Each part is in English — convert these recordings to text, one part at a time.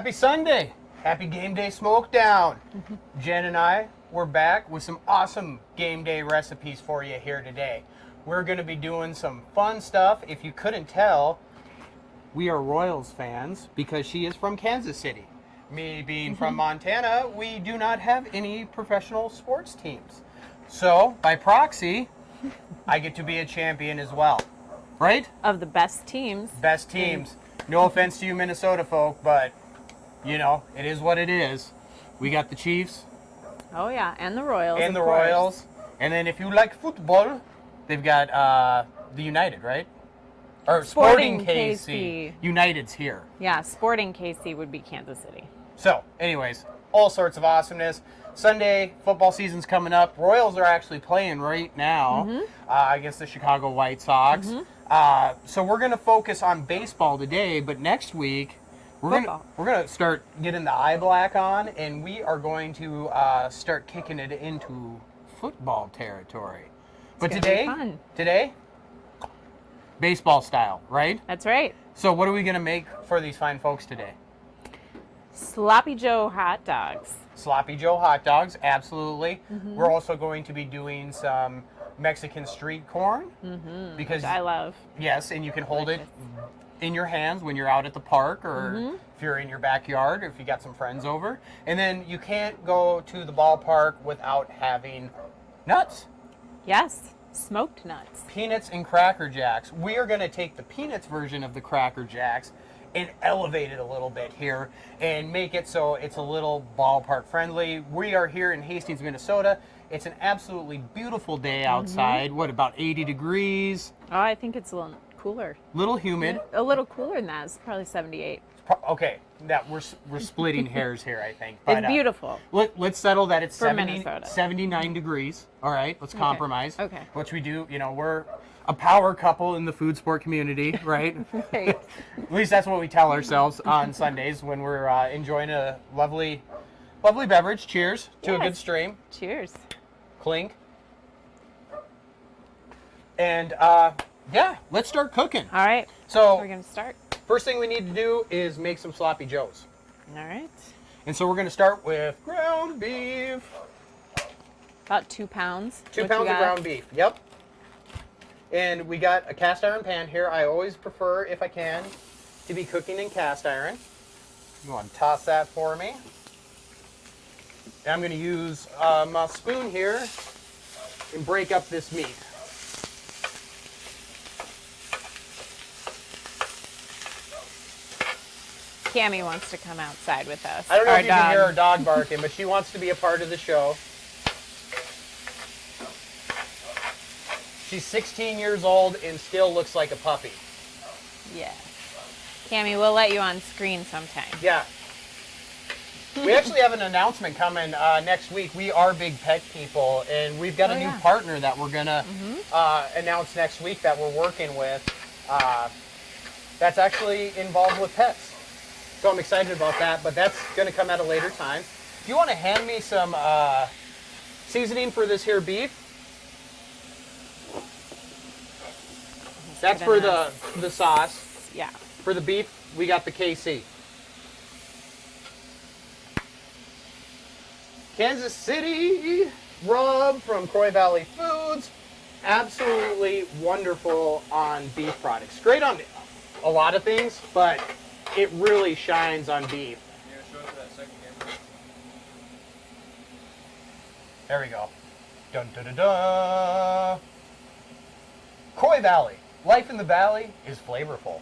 Happy Sunday! Happy game day Smokedown! Jen and I, we're back with some awesome game day recipes for you here today. We're going to be doing some fun stuff. If you couldn't tell, we are Royals fans because she is from Kansas City. Me being from Montana, we do not have any professional sports teams. So, by proxy, I get to be a champion as well. Right? Of the best teams. Best teams. No offense to you Minnesota folk, but you know, it is what it is. We got the Chiefs. Oh yeah, and the Royals. And the Royals. And then if you like football, they've got the United, right? Or Sporting KC. United's here. Yeah, Sporting KC would be Kansas City. So, anyways, all sorts of awesomeness. Sunday, football season's coming up. Royals are actually playing right now against the Chicago White Sox. So we're going to focus on baseball today, but next week, we're gonna start getting the eye black on, and we are going to start kicking it into football territory. But today, baseball style, right? That's right. So what are we gonna make for these fine folks today? Sloppy Joe hot dogs. Sloppy Joe hot dogs, absolutely. We're also going to be doing some Mexican street corn because which I love. Yes, and you can hold it in your hands when you're out at the park or if you're in your backyard or if you got some friends over. And then you can't go to the ballpark without having nuts. Yes, smoked nuts. Peanuts and Cracker Jacks. We are going to take the Peanuts version of the Cracker Jacks and elevate it a little bit here and make it so it's a little ballpark friendly. We are here in Hastings, Minnesota. It's an absolutely beautiful day outside. What, about 80 degrees? Oh, I think it's a little cooler. Little humid. A little cooler than that. It's probably 78. Okay, that we're splitting hairs here, I think. But, it's beautiful. Let's settle that it's For 79 degrees. All right, let's compromise. Okay. Which we do. You know, we're a power couple in the food sport community, right? Right. At least that's what we tell ourselves on Sundays when we're enjoying a lovely beverage. Cheers to a good stream. Cheers. Clink. And yeah, let's start cooking. All right. So we're going to start. First thing we need to do is make some sloppy joes. All right. And so we're going to start with ground beef. About 2 pounds. 2 pounds of ground beef. Yep. And we got a cast iron pan here. I always prefer, if I can, to be cooking in cast iron. You want to toss that for me. And I'm going to use my spoon here and break up this meat. Cammie wants to come outside with us. I don't know if you can hear our dog barking, but she wants to be a part of the show. She's 16 years old and still looks like a puppy. Yeah. Cammie, we'll let you on screen sometime. Yeah. We actually have an announcement coming next week. We are big pet people, and we've got a new partner that we're going to announce next week that we're working with that's actually involved with pets. So I'm excited about that, but that's going to come at a later time. If you want to hand me some seasoning for this here beef, that's for the sauce. Yeah. For the beef, we got the KC. Kansas City rub from Croy Valley Foods. Absolutely wonderful on beef products. Great on a lot of things, but it really shines on beef. Show it to that second camera. There we go. Dun dun dun dun. Croy Valley. Life in the valley is flavorful.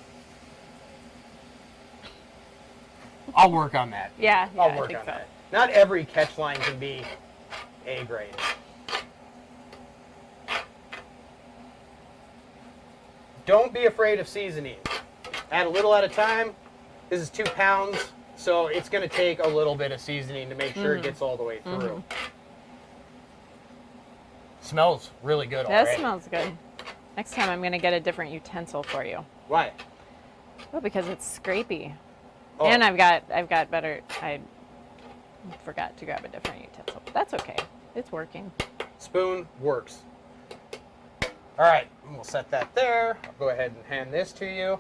I'll work on that. Yeah, I'll I work think on so. that. Not every catch line can be A grade. Don't be afraid of seasoning. Add a little at a time. This is 2 pounds, so it's going to take a little bit of seasoning to make sure it gets all the way through. Smells really good That already. smells good. Next time I'm going to get a different utensil for you. Why? Oh, because it's scrapey. Oh. And I forgot to grab a different utensil. But that's okay. It's working. Spoon works. All right, we'll set that there. I'll go ahead and hand this to you.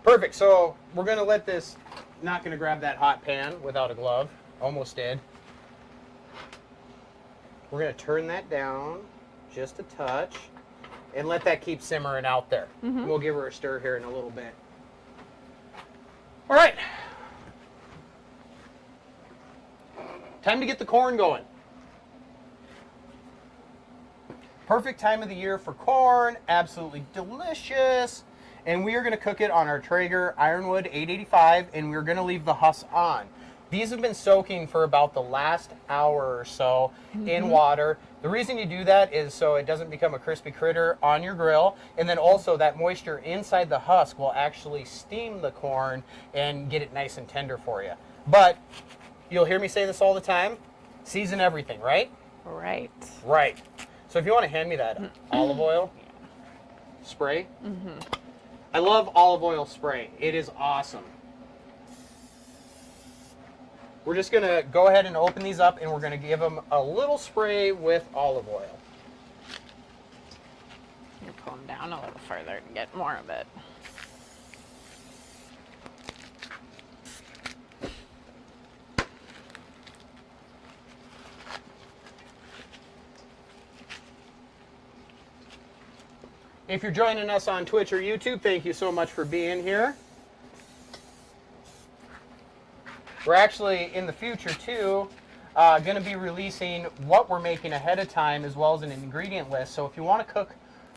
Perfect. So we're going to let this, not going to grab that hot pan without a glove. Almost did. We're going to turn that down just a touch and let that keep simmering out there. We'll give her a stir here in a little bit. All right. Time to get the corn going. Perfect time of the year for corn. Absolutely delicious. And we are going to cook it on our Traeger Ironwood 885, and we're going to leave the husk on. These have been soaking for about the last hour or so in water. The reason you do that is so it doesn't become a crispy critter on your grill, and then also that moisture inside the husk will actually steam the corn and get it nice and tender for you. But you'll hear me say this all the time, season everything, right? Right. Right. So if you want to hand me that olive oil spray, I love olive oil spray. It is awesome. We're just going to go ahead and open these up, and we're going to give them a little spray with olive oil. You pull them down a little further to get more of it. If you're joining us on Twitch or YouTube, thank you so much for being here. We're actually, in the future too, going to be releasing what we're making ahead of time as well as an ingredient list. So if you want to cook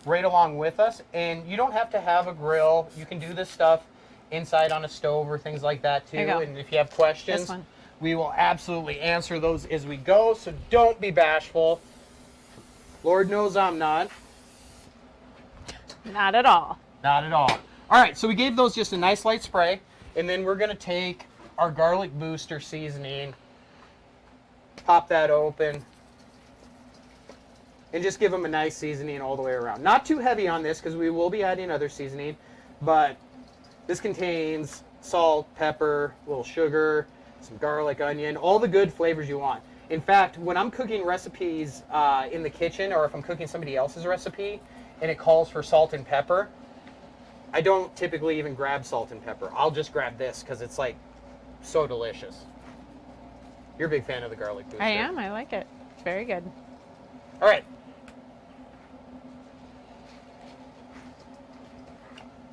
right along with us, and you don't have to have a grill, you can do this stuff inside on a stove or things like that too. There you go. And if you have questions, This one. we will absolutely answer those as we go. So don't be bashful. Lord knows I'm not. Not at all. Not at all. All right, so we gave those just a nice light spray, and then we're going to take our garlic booster seasoning, pop that open, and just give them a nice seasoning all the way around. Not too heavy on this because we will be adding other seasoning, but this contains salt, pepper, a little sugar, some garlic, onion, all the good flavors you want. In fact, when I'm cooking recipes in the kitchen, or if I'm cooking somebody else's recipe and it calls for salt and pepper, I don't typically even grab salt and pepper. I'll just grab this because it's like so delicious. You're a big fan of the garlic booster. I am. I like it. It's very good. All right.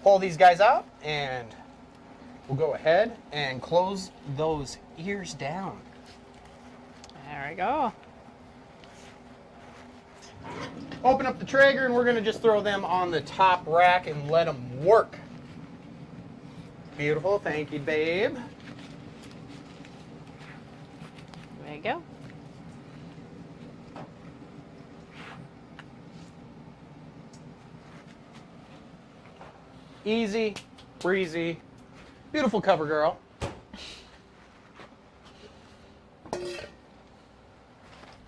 Pull these guys out, and we'll go ahead and close those ears down. There we go. Open up the Traeger, and we're going to just throw them on the top rack and let them work. Beautiful. Thank you, babe. There you go. Easy, breezy, beautiful cover girl.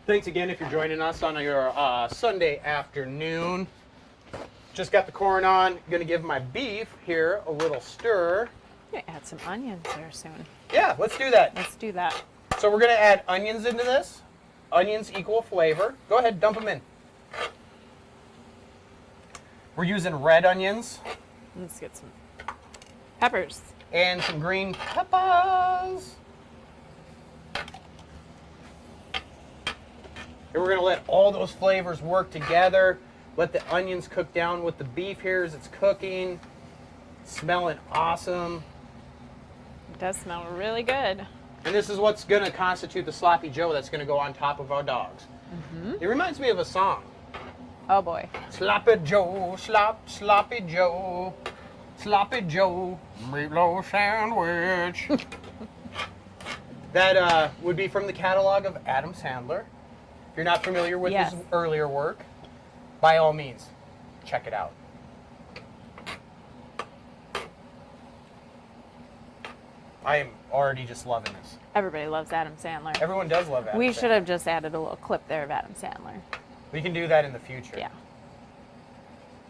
Thanks again if you're joining us on your Sunday afternoon. Just got the corn on. Gonna give my beef here a little stir. I'm gonna add some onions there soon. Yeah, let's do that. Let's do that. So we're going to add onions into this. Onions equal flavor. Go ahead, dump them in. We're using red onions. Let's get some peppers. And some green peppers. And we're going to let all those flavors work together. Let the onions cook down with the beef here as it's cooking. Smelling awesome. It does smell really good. And this is what's going to constitute the sloppy joe that's going to go on top of our dogs. It reminds me of a song. Oh boy. Sloppy Joe, sloppy Joe, sloppy Joe, meatloaf sandwich. That would be from the catalog of Adam Sandler. If you're not familiar with his earlier work, by all means, check it out. I am already just loving this. Everybody loves Adam Sandler. Everyone does love Adam Sandler. We should have just added a little clip there of Adam Sandler. We can do that in the future. Yeah.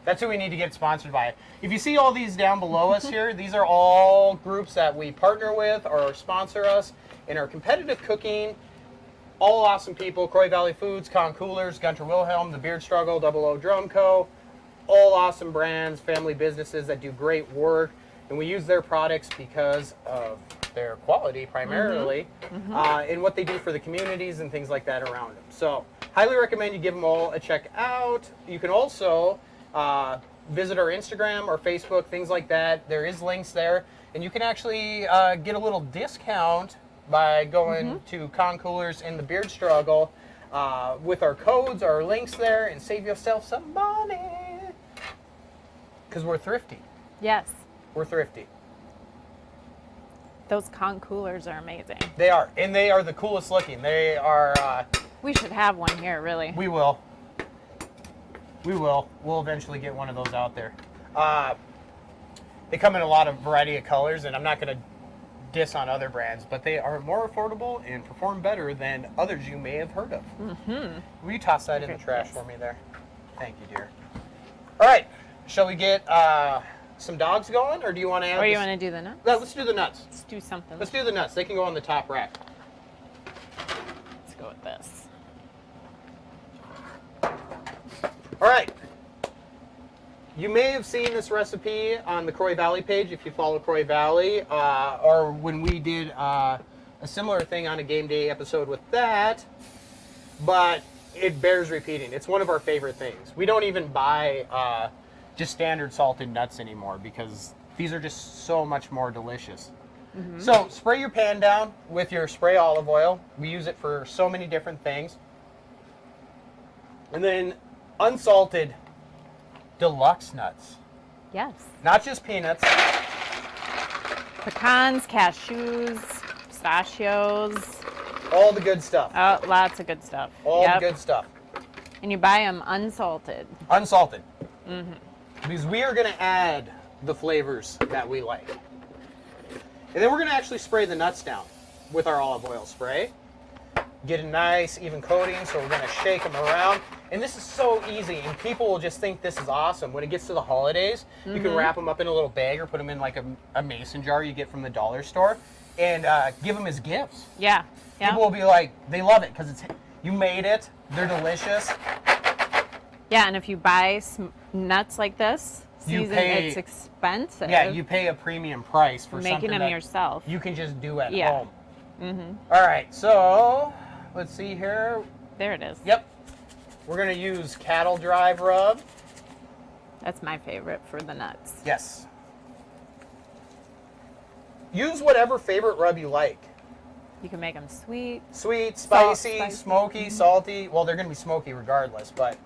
That's who we need to get sponsored by. If you see all these down below us here, these are all groups that we partner with or sponsor us in our competitive cooking. All awesome people. Croy Valley Foods, Con Coolers, Gunter Wilhelm, The Beard Struggle, Double O Drum Co. All awesome brands, family businesses that do great work. And we use their products because of their quality primarily and what they do for the communities and things like that around them. So highly recommend you give them all a check out. You can also visit our Instagram or Facebook, things like that. There is links there. And you can actually get a little discount by going to Con Coolers and The Beard Struggle with our codes, our links there, and save yourself some money. Because we're thrifty. Yes. We're thrifty. Those Con Coolers are amazing. They are. And they are the coolest looking. They are... we should have one here, really. We will. We will. We'll eventually get one of those out there. They come in a lot of variety of colors, and I'm not going to diss on other brands, but they are more affordable and perform better than others you may have heard of. Will you toss that in the trash for me there? Thank you, dear. All right. Shall we get some dogs going, or do you want to add Or you want to do the nuts? No, let's do the nuts. Let's do something. Let's do the nuts. They can go on the top rack. Let's go with this. All right. You may have seen this recipe on the Croy Valley page if you follow Croy Valley, or when we did a similar thing on a game day episode with that, but it bears repeating. It's one of our favorite things. We don't even buy just standard salted nuts anymore because these are just so much more delicious. So spray your pan down with your spray olive oil. We use it for so many different things. And then unsalted deluxe nuts. Yes. Not just peanuts. Pecans, cashews, pistachios. All the good stuff. Oh, lots of good stuff. All the good stuff. And you buy them unsalted. Unsalted. Because we are going to add the flavors that we like. And then we're going to actually spray the nuts down with our olive oil spray. Get a nice even coating, so we're going to shake them around. And this is so easy, and people will just think this is awesome. When it gets to the holidays, you can wrap them up in a little bag or put them in like a mason jar you get from the dollar store and give them as gifts. Yeah. People will be like, they love it because you made it, they're delicious. Yeah, and if you buy nuts like this, it's expensive. Yeah, you pay a premium price for making something them that yourself. you can just do at home. Mm-hmm. All right, so let's see here. There it is. Yep. We're going to use cattle drive rub. That's my favorite for the nuts. Yes. Use whatever favorite rub you like. You can make them sweet. Sweet, spicy, spicy. smoky, salty. Well, they're going to be smoky regardless, but...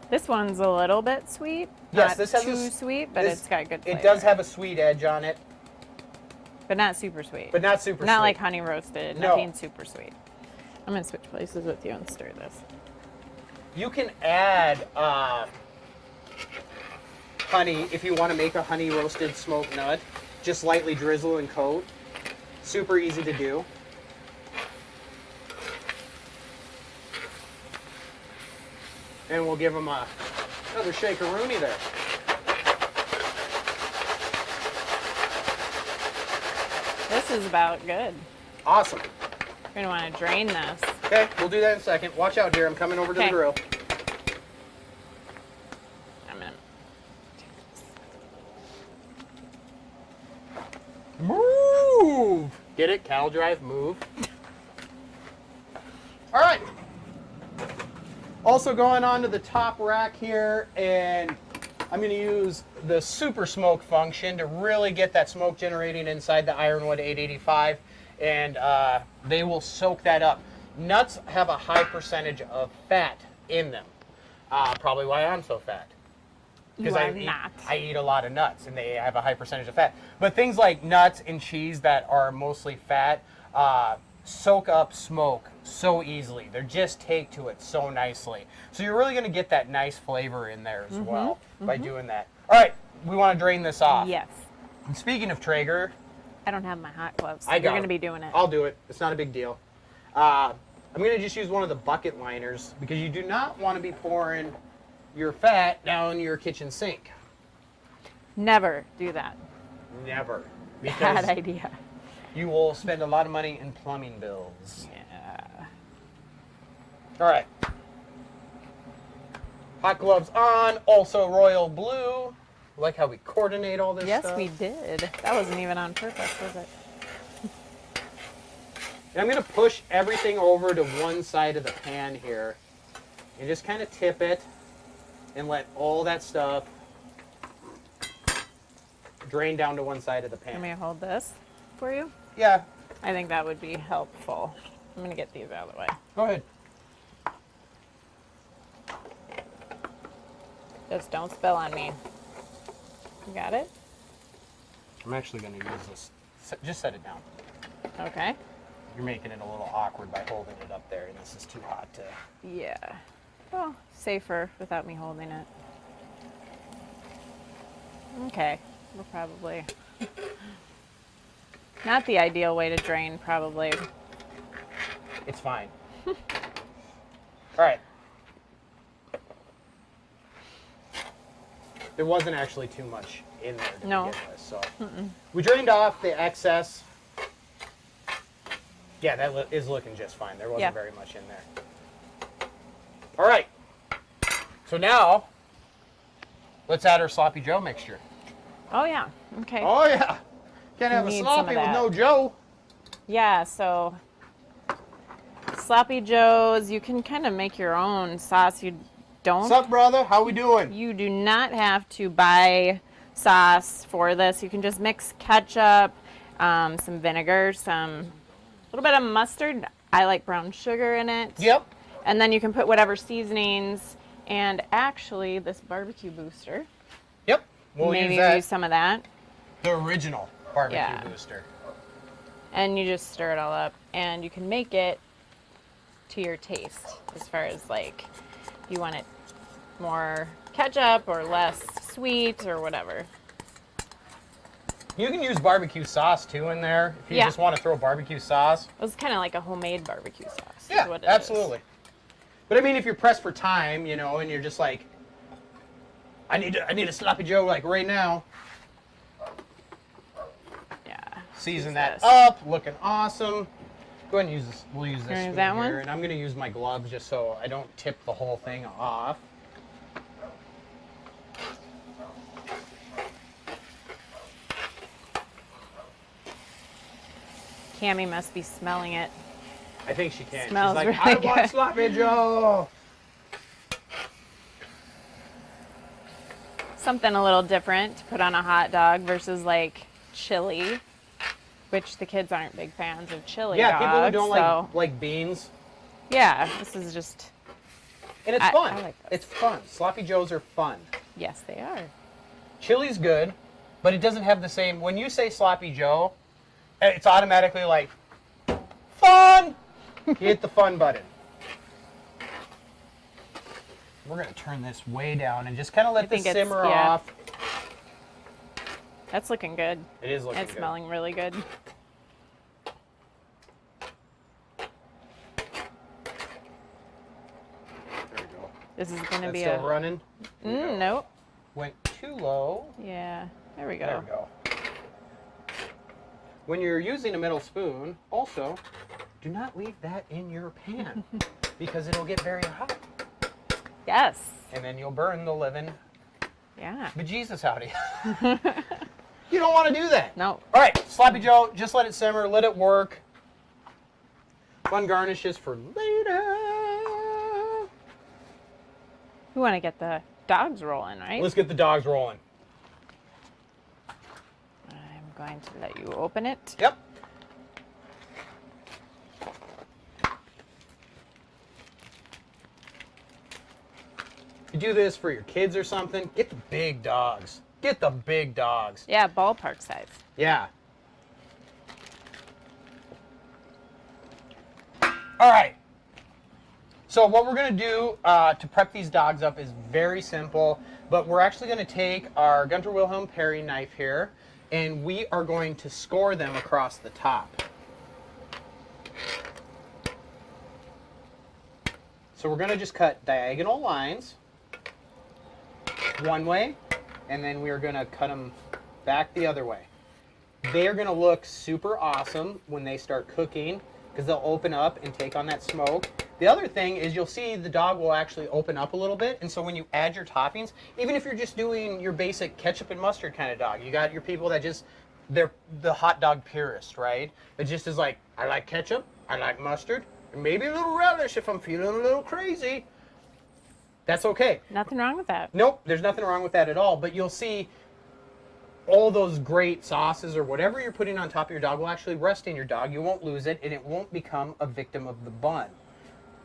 This one's a little bit sweet. Yes, not this has too sweet, but it's got good flavor. It does have a sweet edge on it. But not super sweet. But not super sweet. Not like honey roasted. No. Nothing super sweet. I'm going to switch places with you and stir this. You can add honey if you want to make a honey roasted smoked nut. Just lightly drizzle and coat. Super easy to do. And we'll give them another shakeroonie there. This is about good. Awesome. We're gonna want to drain this. Okay, we'll do that in a second. Watch out, dear. I'm coming over to the Okay. grill. I'm gonna. Move! Get it? Cattle drive, move. All right. Also going on to the top rack here, and I'm going to use the super smoke function to really get that smoke generating inside the Ironwood 885, and they will soak that up. Nuts have a high percentage of fat in them. Probably why I'm so fat. You are not. I eat a lot of nuts, and they have a high percentage of fat. But things like nuts and cheese that are mostly fat soak up smoke so easily. They just take to it so nicely. So you're really going to get that nice flavor in there as well by doing that. All right, we want to drain this off. Yes. And speaking of Traeger, I don't have my hot gloves. So I got you're gonna it. be doing it. I'll do it. It's not a big deal. I'm going to just use one of the bucket liners because you do not want to be pouring your fat down your kitchen sink. Never do that. Never. Bad Because idea. you will spend a lot of money in plumbing bills. Yeah. All right. Hot gloves on. Also royal blue. Like how we coordinate all this Yes, stuff. we did. That wasn't even on purpose, was it? And I'm going to push everything over to one side of the pan here. And just kind of tip it. And let all that stuff drain down to one side of the pan. Want me to hold this for you? Yeah, I think that would be helpful. I'm gonna get these out of the way. go ahead. Just don't spill on me. You got it? I'm actually going to use this. Just set it down. Okay. You're making it a little awkward by holding it up there, and this is too hot to... Yeah. Well, safer without me holding it. Okay. We're probably not the ideal way to drain, probably. It's fine. All right. There wasn't actually too much in there to No. begin with, so we drained off the excess. Yeah, that is looking just fine. There wasn't Yeah. very much in there. All right. So now, let's add our sloppy Joe mixture. Oh yeah. Okay. Oh yeah, can't have a Need some of sloppy with that. no Joe. Yeah, so sloppy joes, you can kind of make your own sauce. You don't What's up, brother? How we doing? You do not have to buy sauce for this. You can just mix ketchup, some vinegar, a little bit of mustard. I like brown sugar in it. Yep. And then you can put whatever seasonings, and actually this barbecue booster. Yep. We'll Maybe use that. use some of that. The original barbecue Yeah. booster. And you just stir it all up, and you can make it to your taste as far as like you want it more ketchup or less sweet or whatever. You can use barbecue sauce too in there if you Yeah. just want to throw barbecue sauce. It's kind of like a homemade barbecue sauce. Yeah, is what it absolutely. is. But I mean, if you're pressed for time, you know, and you're just like, I need a sloppy Joe like right now. Yeah. Season use that this. up, looking awesome. Go ahead and use this. We'll use this Gonna use spoon that here, one? and I'm gonna use my gloves just so I don't tip the whole thing off. Cammie must be smelling it. I think she can. Smells She's like, really I want good." sloppy Joe. Something a little different to put on a hot dog versus like chili, which the kids aren't big fans of chili Yeah, dogs. people who don't so, like beans. yeah, this is just, And it's I fun. like those. It's fun. Sloppy Joes are fun. yes, they are. Chili's good, but it doesn't have the same. When you say sloppy Joe, it's automatically like, fun! You hit the fun button. We're going to turn this way down and just kind of let this think it's- simmer yeah. off. That's looking good. It is looking It's good. smelling really good. There we go. This is going to That's be still a. running. Nope. Went too low. Yeah. There we go. There we go. When you're using a metal spoon, also, do not leave that in your pan because it'll get very hot. Yes. And then you'll burn the living Yeah. bejesus out of you. You don't want to do that. No. All right, Sloppy Joe, just let it simmer, let it work. Fun garnishes for later. We want to get the dogs rolling, right? Let's get the dogs rolling. I'm going to let you open it. Yep. You do this for your kids or something, get the big dogs. Get the big dogs. Yeah, ballpark size. Yeah. All right. So what we're going to do to prep these dogs up is very simple, but we're actually going to take our Gunter Wilhelm Perry knife here, and we are going to score them across the top. So we're going to just cut diagonal lines one way, and then we are going to cut them back the other way. They are going to look super awesome when they start cooking because they'll open up and take on that smoke. The other thing is you'll see the dog will actually open up a little bit, and so when you add your toppings, even if you're just doing your basic ketchup and mustard kind of dog, you got your people that just, they're the hot dog purist, right? It just is like, I like ketchup, I like mustard, and maybe a little relish if I'm feeling a little crazy. That's okay. Nothing wrong with that. Nope, there's nothing wrong with that at all, but you'll see all those great sauces or whatever you're putting on top of your dog will actually rest in your dog. You won't lose it, and it won't become a victim of the bun.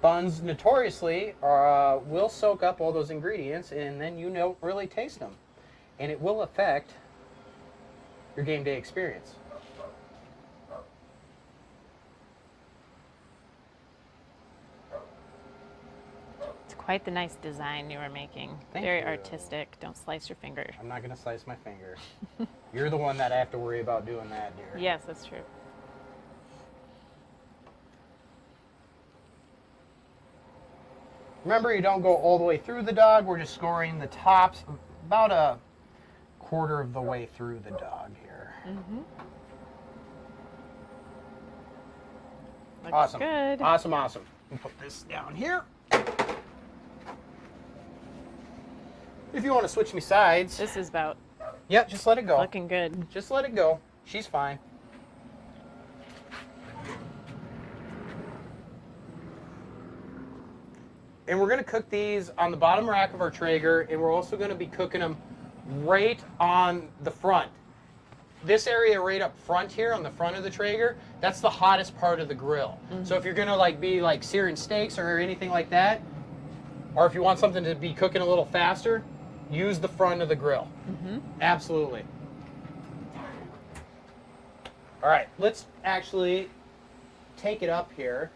Buns notoriously will soak up all those ingredients, and then you don't really taste them. And it will affect your game day experience. It's quite the nice design you were making. Thank Very you. artistic. Don't slice your finger. I'm not going to slice my finger. You're the one that I have to worry about doing that, dear. Yes, that's true. Remember, you don't go all the way through the dog. We're just scoring the tops about a quarter of the way through the dog here. Mm-hmm. Looks Awesome. good. Awesome, awesome. We'll put this down here. If you want to switch me sides. This is about Yep, just let it go. looking good. Just let it go. She's fine. And we're going to cook these on the bottom rack of our Traeger, and we're also going to be cooking them right on the front. This area right up front here on the front of the Traeger, that's the hottest part of the grill. Mm-hmm. So if you're going to be searing steaks or anything like that, or if you want something to be cooking a little faster, use the front of the grill. Mm-hmm. Absolutely. All right, let's actually take it up here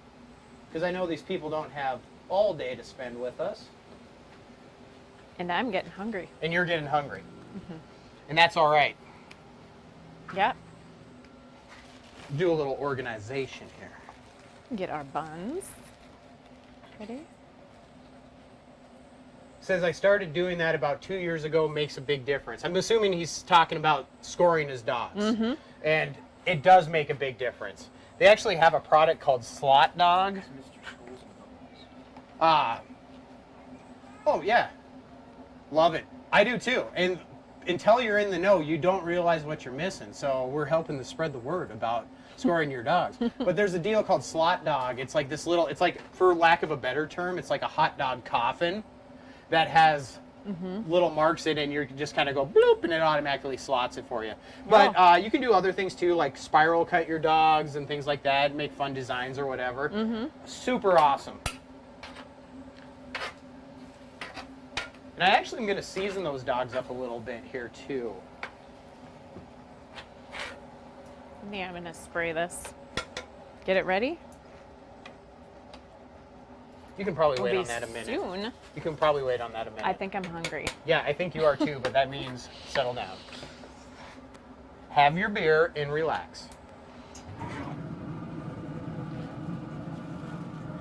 because I know these people don't have all day to spend with us. And I'm getting hungry. And you're getting hungry. Mm-hmm. And that's all right. Yep. Do a little organization here. Get our buns. Ready? Says I started doing that about 2 years ago, makes a big difference. I'm assuming he's talking about scoring his dogs. Mm-hmm. And it does make a big difference. They actually have a product called Slot Dog. Oh yeah, love it. I do too. And until you're in the know, you don't realize what you're missing. So we're helping to spread the word about scoring your dogs. But there's a deal called Slot Dog. It's like this little, it's like, for lack of a better term, it's like a hot dog coffin that has little marks in it, and you can just kind of go bloop, and it automatically slots it for you. But you can do other things too, like spiral cut your dogs and things like that, make fun designs or whatever. Super awesome. And I actually am going to season those dogs up a little bit here too. Yeah, I'm going to spray this. Get it ready? You can probably wait It'll on be that a minute. soon. You can probably wait on that a minute. I think I'm hungry. Yeah, I think you are too, but that means settle down. Have your beer and relax.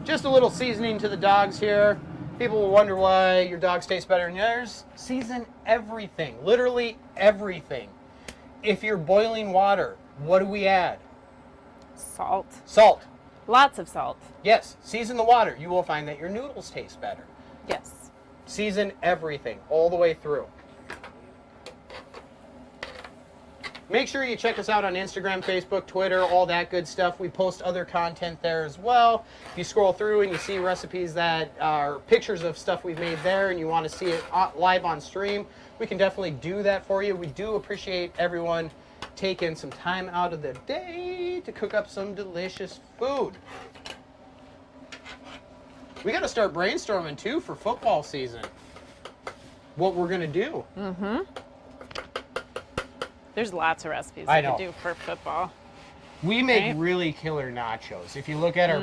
Just a little seasoning to the dogs here. People will wonder why your dogs taste better than yours. Season everything, literally everything. If you're boiling water, what do we add? Salt. Salt. Lots of salt. Yes, season the water. You will find that your noodles taste better. Yes. Season everything all the way through. Make sure you check us out on Instagram, Facebook, Twitter, all that good stuff. We post other content there as well. If you scroll through and you see recipes that are pictures of stuff we've made there and you want to see it live on stream, we can definitely do that for you. We do appreciate everyone taking some time out of the day to cook up some delicious food. We got to start brainstorming too for football season. What we're going to do. Mm-hmm. There's lots of recipes I you know. can do for football. We make Right. really killer nachos. If you look at our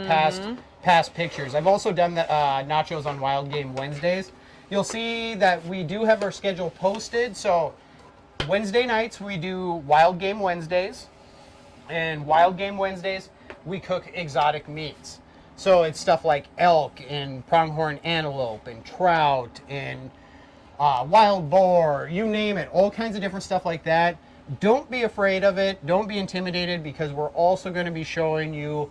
past pictures, I've also done the nachos on Wild Game Wednesdays. You'll see that we do have our schedule posted. So Wednesday nights we do Wild Game Wednesdays, and Wild Game Wednesdays we cook exotic meats. So it's stuff like elk and pronghorn antelope and trout and wild boar, you name it, all kinds of different stuff like that. Don't be afraid of it. Don't be intimidated, because we're also going to be showing you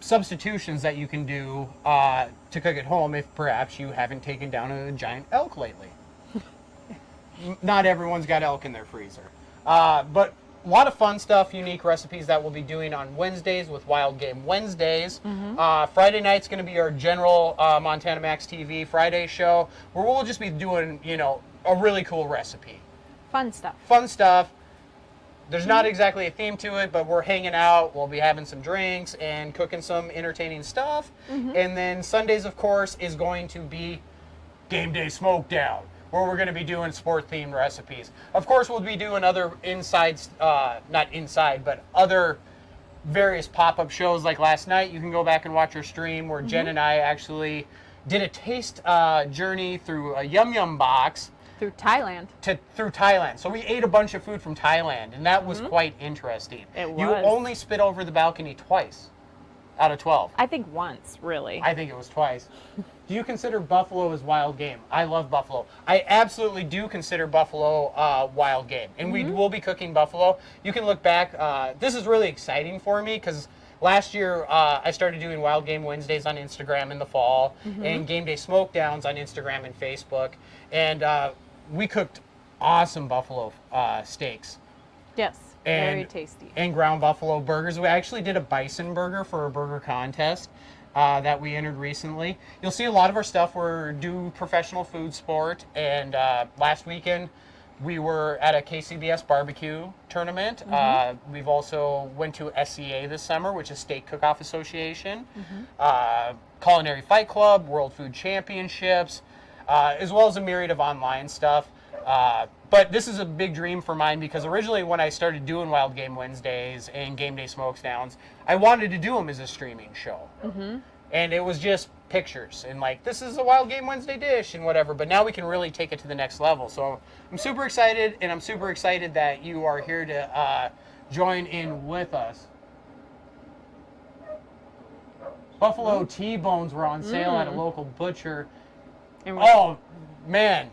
substitutions that you can do to cook at home if perhaps you haven't taken down a giant elk lately. Not everyone's got elk in their freezer. But a lot of fun stuff, unique recipes that we'll be doing on Wednesdays with Wild Game Wednesdays. Friday night's going to be our general Montana Max TV Friday show, where we'll just be doing, a really cool recipe. Fun stuff. Fun stuff. There's not exactly a theme to it, but we're hanging out. We'll be having some drinks and cooking some entertaining stuff. And then Sundays, of course, is going to be Game Day Smokedown, where we're going to be doing sport-themed recipes. Of course, we'll be doing other other various pop-up shows like last night. You can go back and watch our stream where Jen and I actually did a taste journey through a Yum Yum box. Through Thailand. Through Thailand. So we ate a bunch of food from Thailand, and that was quite interesting. It was. You only spit over the balcony twice out of 12. I think once, really. I think it was twice. Do you consider buffalo as wild game? I love buffalo. I absolutely do consider buffalo wild game, and we will be cooking buffalo. You can look back. This is really exciting for me because last year I started doing Wild Game Wednesdays on Instagram in the fall and Game Day Smokedowns on Instagram and Facebook, and we cooked awesome buffalo steaks. Yes, very tasty. And ground buffalo burgers. We actually did a bison burger for a burger contest that we entered recently. You'll see a lot of our stuff. We do professional food sport. And last weekend, we were at a KCBS barbecue tournament. We've also went to SCA this summer, which is Steak Cook-Off Association, Culinary Fight Club, World Food Championships, as well as a myriad of online stuff. But this is a big dream for mine because originally when I started doing Wild Game Wednesdays and Game Day Smokedowns, I wanted to do them as a streaming show. And it was just pictures and like, this is a Wild Game Wednesday dish and whatever. But now we can really take it to the next level. So I'm super excited, and I'm super excited that you are here to join in with us. Buffalo T-bones were on sale at a local butcher. Oh, man.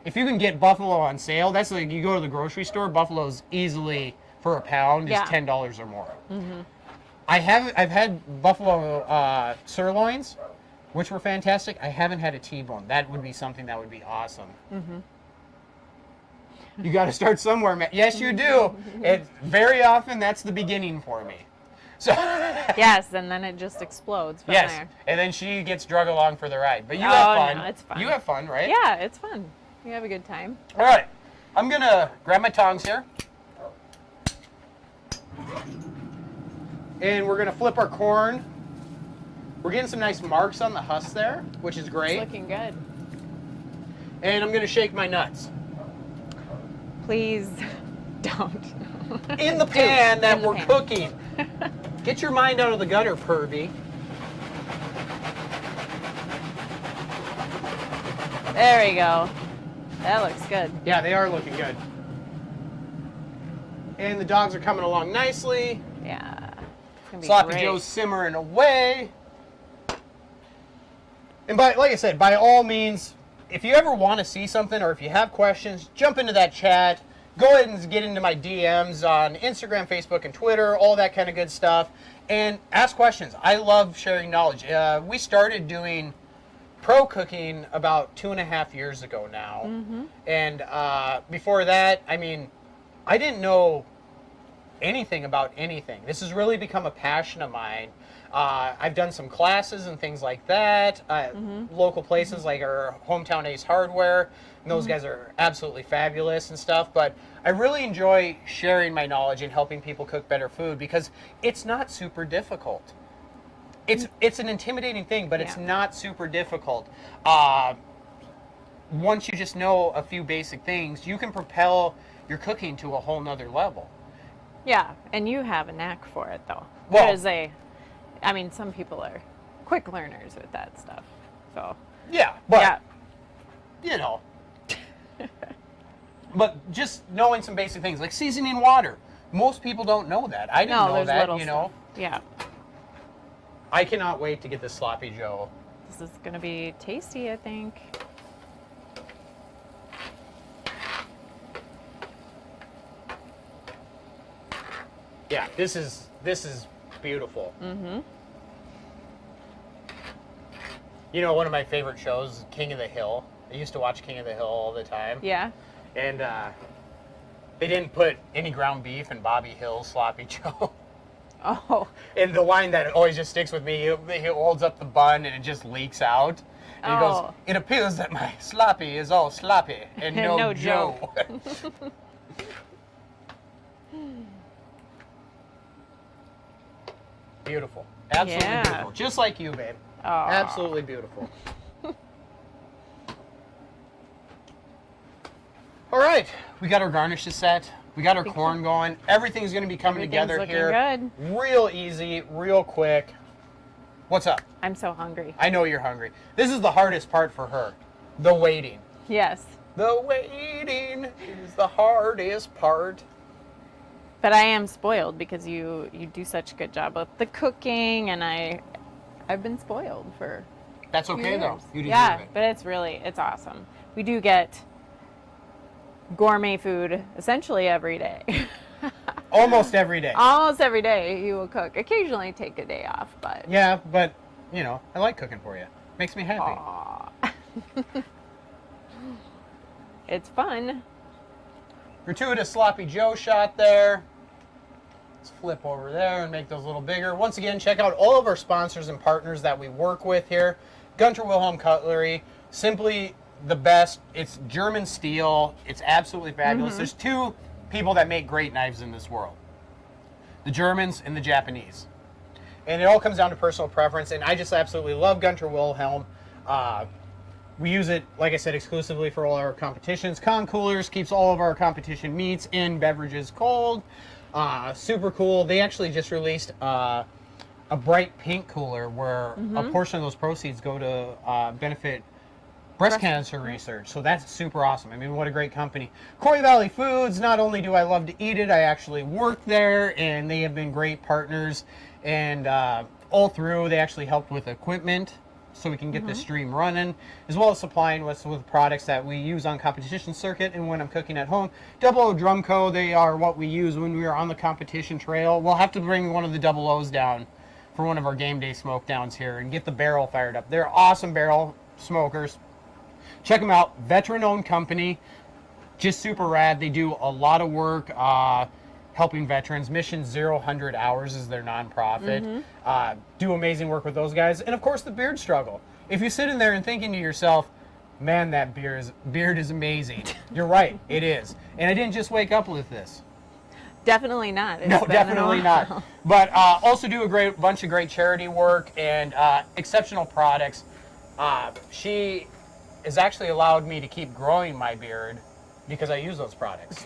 If you can get buffalo on sale, that's like you go to the grocery store, buffalo's easily, for a pound, is $10 or more. I've had buffalo sirloins, which were fantastic. I haven't had a T-bone. That would be something that would be awesome. You got to start somewhere, man. Yes, you do. Very often, that's the beginning for me. So yes, and then it just explodes from there. And then she gets drug along for the ride. But you have fun. No, it's fun. You have fun, right? Yeah, it's fun. You have a good time. All right. I'm going to grab my tongs here. And we're going to flip our corn. We're getting some nice marks on the husk there, which is great. It's looking good. And I'm going to shake my nuts. Please don't. In the pan that In the we're pan. cooking. Get your mind out of the gutter, pervy. There we go. That looks good. Yeah, they are looking good. And the dogs are coming along nicely. Yeah. It's gonna be Sloppy great. Joe's simmering away. And like I said, by all means, if you ever want to see something or if you have questions, jump into that chat. Go ahead and get into my DMs on Instagram, Facebook, and Twitter, all that kind of good stuff. and ask questions. I love sharing knowledge. We started doing pro cooking about 2.5 years ago now. And before that, I mean, I didn't know anything about anything. This has really become a passion of mine. I've done some classes and things like that. Local places like our hometown Ace Hardware. And those guys are absolutely fabulous and stuff. But I really enjoy sharing my knowledge and helping people cook better food because it's not super difficult. It's an intimidating thing, but it's not super difficult. Once you just know a few basic things, you can propel your cooking to a whole nother level. Yeah, and you have a knack for it, though. Well, I mean, some people are quick learners with that stuff. So yeah, but yeah, you know, but just knowing some basic things like seasoning water. Most people don't know that. I didn't know there's that. little You know, stuff. Yeah, I cannot wait to get this sloppy Joe. this is gonna be tasty, I think. Yeah, this is beautiful. You know, one of my favorite shows, King of the Hill. I used to watch King of the Hill all the time. Yeah. And they didn't put any ground beef in Bobby Hill's sloppy Joe. Oh. And the line that always just sticks with me, he holds up the bun and it just leaks out. And he goes, "It appears that my sloppy is all sloppy and no, No Joe." Beautiful. Absolutely beautiful. Just like you, babe. Aw. Absolutely beautiful. All right. We got our garnishes set. We got our corn going. Everything's going to be coming together looking here. good. Real easy, real quick. What's up? I'm so hungry. I know you're hungry. This is the hardest part for her. The waiting. Yes. The waiting is the hardest part. But I am spoiled because you do such a good job with the cooking, and I've been spoiled for That's a few okay, though. years. You deserve yeah, it. but it's awesome. We do get gourmet food essentially every day. Almost every day. Almost every day you will cook. Occasionally take a day off, but Yeah, but, you know, I like cooking for you. Makes me happy. aw. It's fun. Gratuitous sloppy Joe shot there. Let's flip over there and make those a little bigger. Once again, check out all of our sponsors and partners that we work with here. Gunter Wilhelm Cutlery, simply the best. It's German steel. It's absolutely fabulous. There's two people that make great knives in this world. The Germans and the Japanese. And it all comes down to personal preference, and I just absolutely love Gunter Wilhelm. We use it, like I said, exclusively for all our competitions. Con Coolers keeps all of our competition meats and beverages cold. Super cool. They actually just released a bright pink cooler where a portion of those proceeds go to benefit breast cancer research. So that's super awesome. I mean, what a great company. Corey Valley Foods, not only do I love to eat it, I actually work there, and they have been great partners. And all through, they actually helped with equipment so we can get the stream running, as well as supplying us with products that we use on competition circuit and when I'm cooking at home. Double O Drumco, they are what we use when we are on the competition trail. We'll have to bring one of the double O's down for one of our game day smoke downs here and get the barrel fired up. They're awesome barrel smokers. Check them out. Veteran-owned company, just super rad. They do a lot of work helping veterans. Mission 0 Hours is their nonprofit. Do amazing work with those guys. And of course, the beard struggle. If you're sitting there and thinking to yourself, man, that beard is amazing. You're right, it is. And I didn't just wake up with this. Definitely not. It's No, been definitely a while. not. But also do a bunch of great charity work and exceptional products. She has actually allowed me to keep growing my beard because I use those products.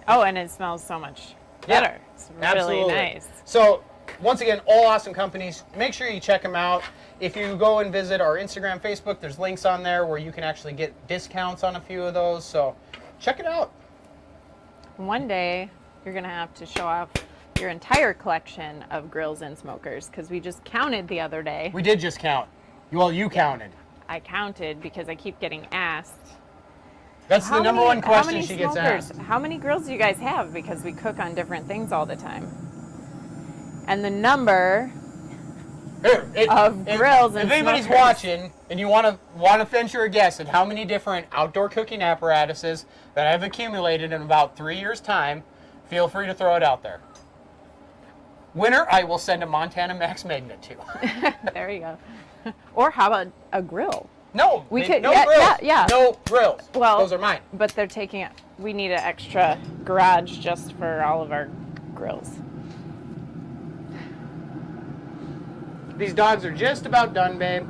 Oh, and it smells so much better. It's really nice. So, once again, all awesome companies. Make sure you check them out. If you go and visit our Instagram, Facebook, there's links on there where you can actually get discounts on a few of those. So, check it out. One day, you're going to have to show off your entire collection of grills and smokers because we just counted the other day. We did just count. Well, you counted. I counted because I keep getting asked. That's the number one question she gets smokers, asked. how many grills do you guys have? Because we cook on different things all the time. And the number Here, of grills and if anybody's smokers. watching and you want to venture a guess at how many different outdoor cooking apparatuses that I've accumulated in about 3 years' time, feel free to throw it out there. Winner, I will send a Montana Max magnet to. There you go. Or how about a grill? No, We they- could- no yeah, grills. yeah, yeah. No grills. Well, those are mine. But they're taking it. We need an extra garage just for all of our grills. These dogs are just about done, babe.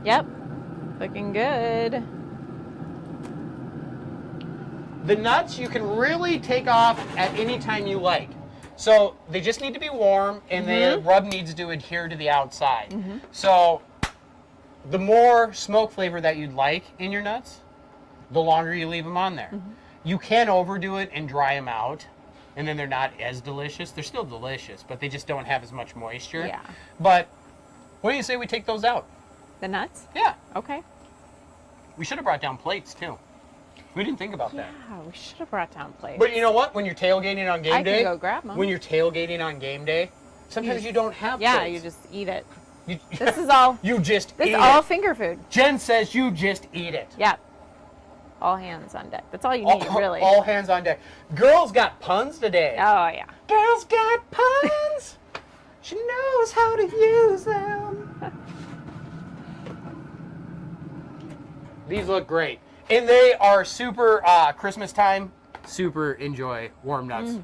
Yep. Looking good. The nuts you can really take off at any time you like. So they just need to be warm, and the rub needs to adhere to the outside. So the more smoke flavor that you'd like in your nuts, the longer you leave them on there. You can overdo it and dry them out, and then they're not as delicious. They're still delicious, but they just don't have as much moisture. Yeah. But what do you say we take those out? The nuts? Yeah. Okay. We should have brought down plates, too. We didn't think about that. Yeah, we should have brought down plates. But you know what? When you're tailgating on game I day, can go grab 'em. when you're tailgating on game day, sometimes you don't have Yeah, plates. you just eat it. You, This is all. you just This eat is all it. finger food. Jen says you just eat it. Yeah. All hands on deck. That's all you need, really. All hands on deck. Girls got puns today. Oh yeah. Girls got puns. She knows how to use them. These look great. And they are super Christmas time. Super enjoy warm nuts.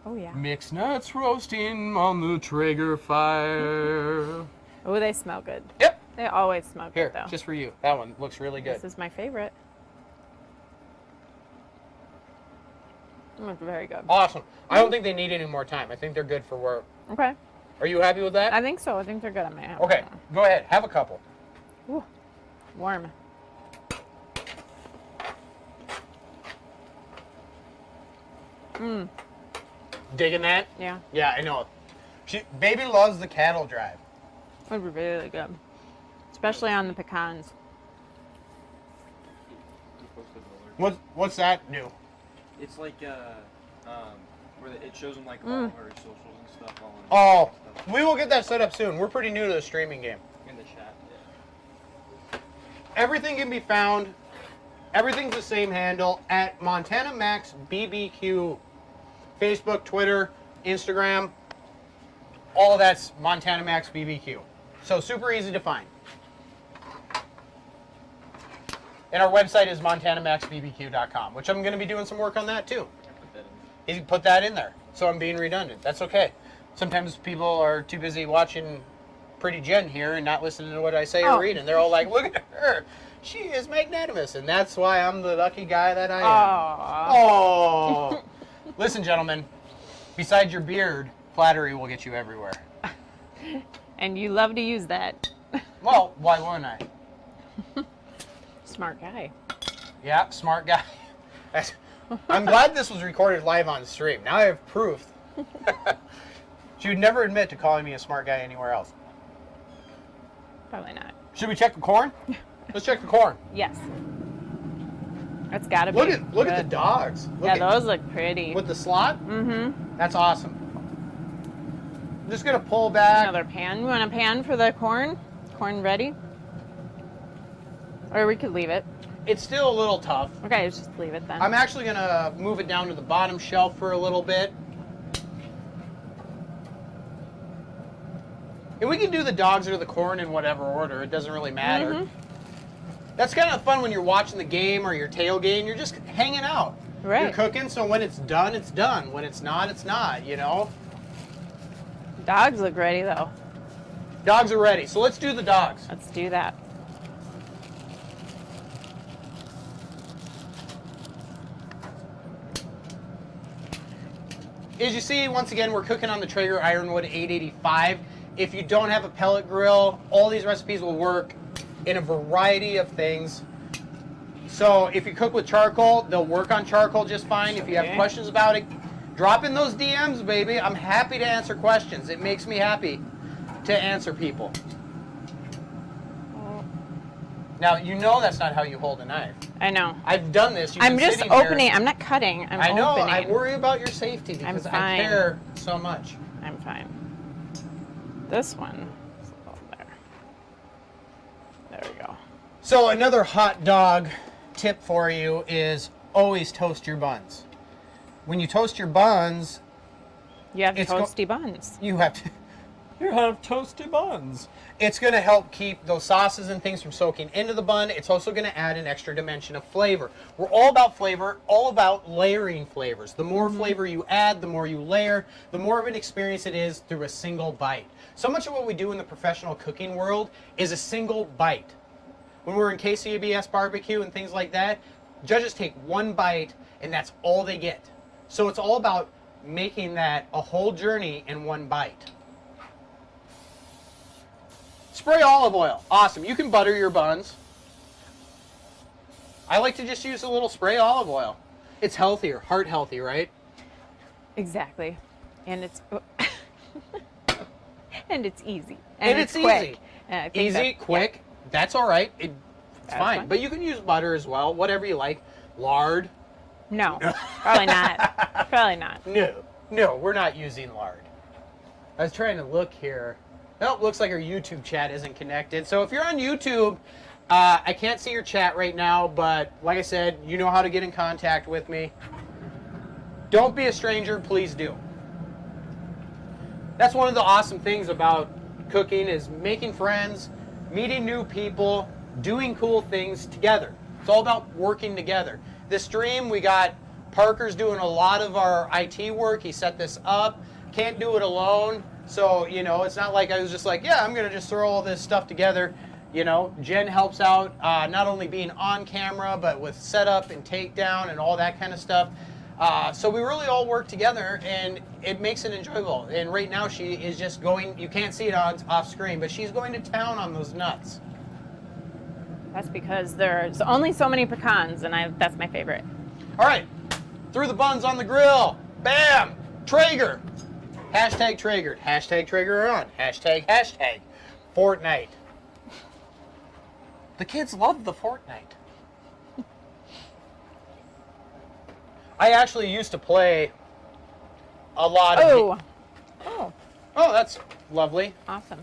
Oh yeah. Mixed nuts roasting on the Traeger fire. Oh, they smell good. Yep. They always smell Here, good though. just for you. That one looks really good. This is my favorite. Looks very good. Awesome. I don't think they need any more time. I think they're good for work. Okay. Are you happy with that? I think so. I think they're good. I may have Okay, go ahead. Have a couple. Ooh, warm. Digging that? Yeah. Yeah, I know. Baby loves the cattle drive. Would be really good. Especially on the pecans. What's that new? It's like where it shows them like all our socials and stuff on. Oh, we will get that set up soon. We're pretty new to the streaming game. In the chat. Yeah. Everything can be found. Everything's the same handle at Montana Max BBQ. Facebook, Twitter, Instagram. All of that's Montana Max BBQ. So super easy to find. And our website is montanamaxbbq.com, which I'm going to be doing some work on that too. He put that in there, so I'm being redundant. That's okay. Sometimes people are too busy watching Pretty Jen here and not listening to what I say or read, and they're all like, look at her. She is magnanimous, and that's why I'm the lucky guy that I am. Aww. Oh. Listen, gentlemen, besides your beard, flattery will get you everywhere. And you love to use that. Well, why wouldn't I? Smart guy. Yeah, smart guy. I'm glad this was recorded live on stream. Now I have proof. She would never admit to calling me a smart guy anywhere else. Probably not. Should we check the corn? Let's check the corn. Yes. That's gotta be. Look at the good. dogs. Look Yeah, at, those look pretty. with the slot. Mm-hmm. That's awesome. I'm just gonna pull back. Another pan. You want a pan for the corn? Corn ready? Or we could leave it. It's still a little tough. Okay, let's just leave it then. I'm actually gonna move it down to the bottom shelf for a little bit. And we can do the dogs or the corn in whatever order. It doesn't really matter. Mhm. That's kind of fun when you're watching the game or you're tailgating. You're just hanging out. Right. You're cooking, so when it's done, it's done. When it's not, it's not, you know? Dogs look ready though. Dogs are ready. So let's do the dogs. Let's do that. As you see, once again, we're cooking on the Traeger Ironwood 885. If you don't have a pellet grill, all these recipes will work in a variety of things. So if you cook with charcoal, they'll work on charcoal just fine. If you have Okay. questions about it, drop in those DMs, baby. I'm happy to answer questions. It makes me happy to answer people. Now, you know that's not how you hold a knife. I know. I've done this. You've I'm been just sitting here. opening. I'm not cutting. I'm I know. opening. I worry about your safety because I fine. care so much. I'm fine. This one is a little there. There we go. So another hot dog tip for you is always toast your buns. When you toast your buns, You have It's toasty buns. you have to toasty buns. It's going to help keep those sauces and things from soaking into the bun. It's also going to add an extra dimension of flavor. We're all about flavor, all about layering flavors. The more flavor you add, the more you layer, the more of an experience it is through a single bite. So much of what we do in the professional cooking world is a single bite. When we're in KCBS barbecue and things like that, judges take one bite and that's all they get. So it's all about making that a whole journey in one bite. Spray olive oil. Awesome. You can butter your buns. I like to just use a little spray olive oil. It's healthier, heart healthy, right? Exactly. And it's and it's easy. And it's quick. easy. And I think Easy, quick. That's all right. It's That's fine. fine. But you can use butter as well, whatever you like. Lard. No, probably not. Probably not. No, we're not using lard. I was trying to look here. Nope, looks like our YouTube chat isn't connected. So if you're on YouTube, I can't see your chat right now, but like I said, you know how to get in contact with me. Don't be a stranger, please do. That's one of the awesome things about cooking is making friends, meeting new people, doing cool things together. It's all about working together. This stream, we got Parker's doing a lot of our IT work. He set this up. Can't do it alone. So, you know, it's not like I was just like, yeah, I'm going to just throw all this stuff together. You know, Jen helps out not only being on camera, but with setup and takedown and all that kind of stuff. So we really all work together, and it makes it enjoyable. And right now she is just going, you can't see it off screen, but she's going to town on those nuts. That's because there's only so many pecans, and that's my favorite. All right, threw the buns on the grill. Bam! Traeger. Hashtag Traeger. Hashtag Traeger on. Hashtag Fortnite. The kids love the Fortnite. I actually used to play a lot of... Oh, Oh, that's lovely. awesome.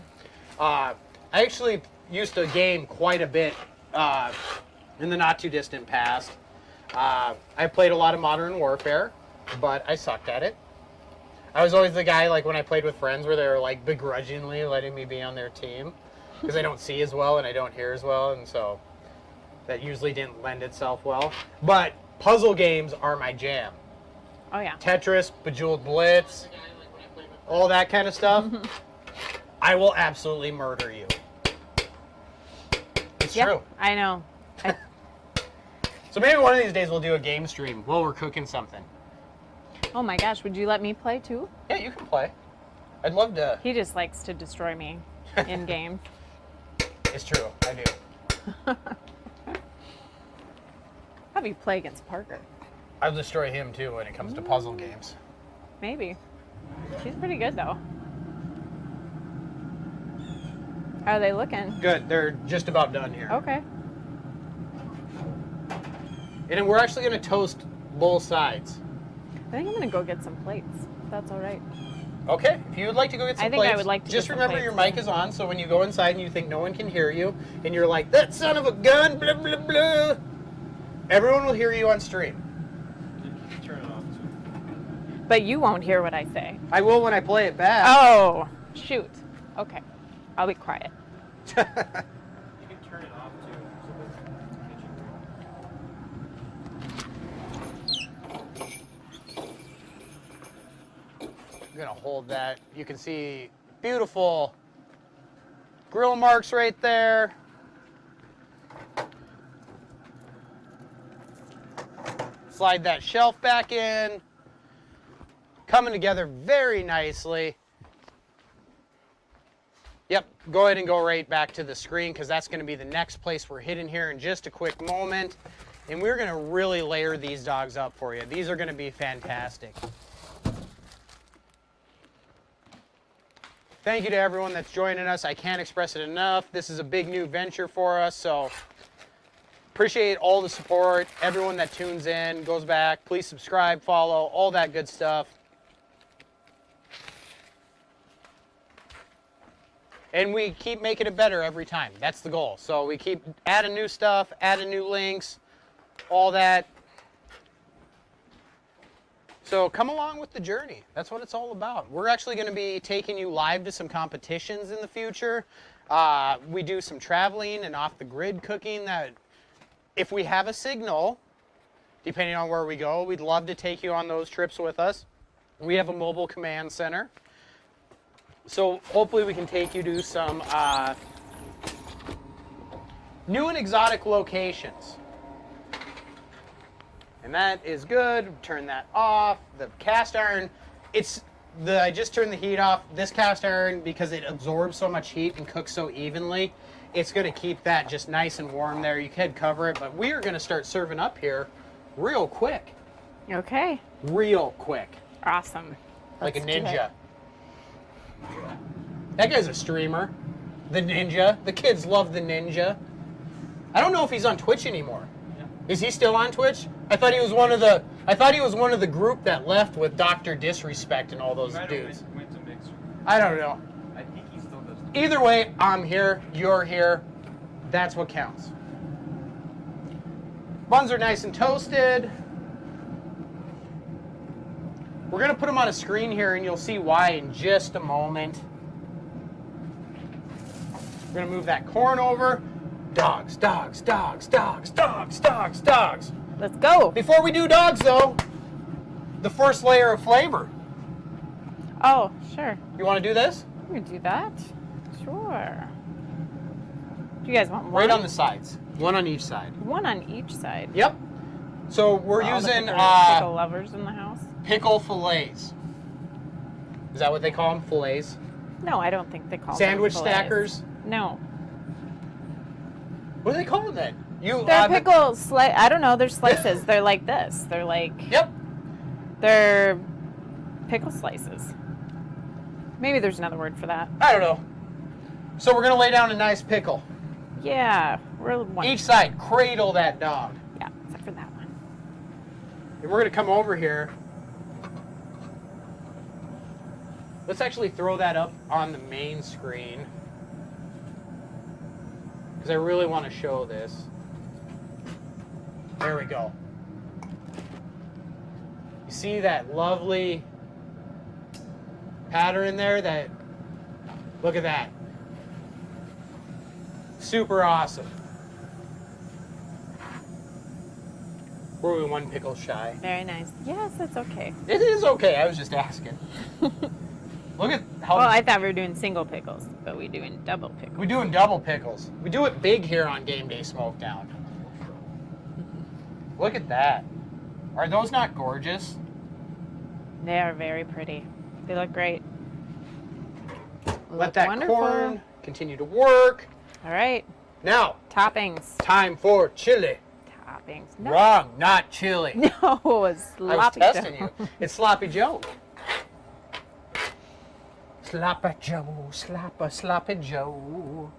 I actually used to game quite a bit in the not too distant past. I played a lot of Modern Warfare, but I sucked at it. I was always the guy, like, when I played with friends where they were, like, begrudgingly letting me be on their team because I don't see as well and I don't hear as well, and so that usually didn't lend itself well. But puzzle games are my jam. Oh, yeah. Tetris, Bejeweled Blitz, all that kind of stuff. I will absolutely murder you. It's Yep, true. I know. So maybe one of these days we'll do a game stream while we're cooking something. Oh my gosh, would you let me play too? Yeah, you can play. I'd love to. He just likes to destroy me in game. It's true, I do. How do you play against Parker? I'll destroy him too when it comes to puzzle games. Maybe. She's pretty good though. How are they looking? Good, they're just about done here. Okay. And we're actually going to toast both sides. I think I'm gonna go get some plates. If that's all right. Okay, if you would like to go get some I think I plates, would like to just get some remember your plates. mic is on, so when you go inside and you think no one can hear you, and you're like, that son of a gun, blah, blah, blah, everyone will hear you on stream. Turn it off. Too. But you won't hear what I say. I will when I play it back. Oh, shoot. Okay. I'll be quiet. You can turn it off too. So the kitchen. I'm going to hold that. You can see beautiful grill marks right there. Slide that shelf back in. Coming together very nicely. Yep, go ahead and go right back to the screen because that's going to be the next place we're hitting here in just a quick moment. And we're going to really layer these dogs up for you. These are going to be fantastic. Thank you to everyone that's joining us. I can't express it enough. This is a big new venture for us, so Appreciate all the support, everyone that tunes in, goes back. Please subscribe, follow, all that good stuff. And we keep making it better every time. That's the goal. So we keep adding new stuff, adding new links, all that. So come along with the journey. That's what it's all about. We're actually going to be taking you live to some competitions in the future. We do some traveling and off-the-grid cooking that if we have a signal, depending on where we go, we'd love to take you on those trips with us. We have a mobile command center. So hopefully we can take you to some new and exotic locations. And that is good. Turn that off. The cast iron, I just turned the heat off. This cast iron, because it absorbs so much heat and cooks so evenly, it's going to keep that just nice and warm there. You could cover it, but we are going to start serving up here real quick. Okay. Real quick. Awesome. Like a Let's do ninja. it. That guy's a streamer. The Ninja. The kids love the Ninja. I don't know if he's on Twitch anymore. Yeah. Is he still on Twitch? I thought he was one of the group that left with Dr. Disrespect and all those dudes. Went to Mixer. I don't know. I think he still does. Either way, I'm here, you're here. That's what counts. Buns are nice and toasted. We're going to put them on a screen here, and you'll see why in just a moment. We're going to move that corn over. Dogs, dogs, dogs, dogs, dogs, dogs, dogs. Let's go. Before we do dogs, though, the first layer of flavor. Oh, sure. You want to do this? We can do that. Sure. Do you guys want one? Right on the sides. One on each side. One on each side. Yep. So we're For all the using pickle lovers in the house. pickle fillets. Is that what they call them? Fillets? No, I don't think they call Sandwich them fillets. stackers? No. What do they call them then? They're pickle I don't know. They're slices. They're like this. They're like. Yep. They're pickle slices. Maybe there's another word for that. I don't know. So we're going to lay down a nice pickle. Yeah. We're one. Each side, cradle that dog. Yeah, except for that one. And we're going to come over here. Let's actually throw that up on the main screen. Because I really want to show this. There we go. You see that lovely pattern there? Look at that. Super awesome. Were we one pickle shy? Very nice. Yes, that's okay. It is okay. I was just asking. Look at how. Well, I thought we were doing single pickles, but we're doing double pickles. We're doing double pickles. We do it big here on Game Day Smokedown. Look at that. Are those not gorgeous? They are very pretty. They look great. Let Look that wonderful. corn continue to work. All right. Now, Toppings. time for chili. Toppings. No. Wrong, not chili. No, it's sloppy I was testing Joe. you. It's Sloppy Joe. Sloppy Joe, sloppy Joe.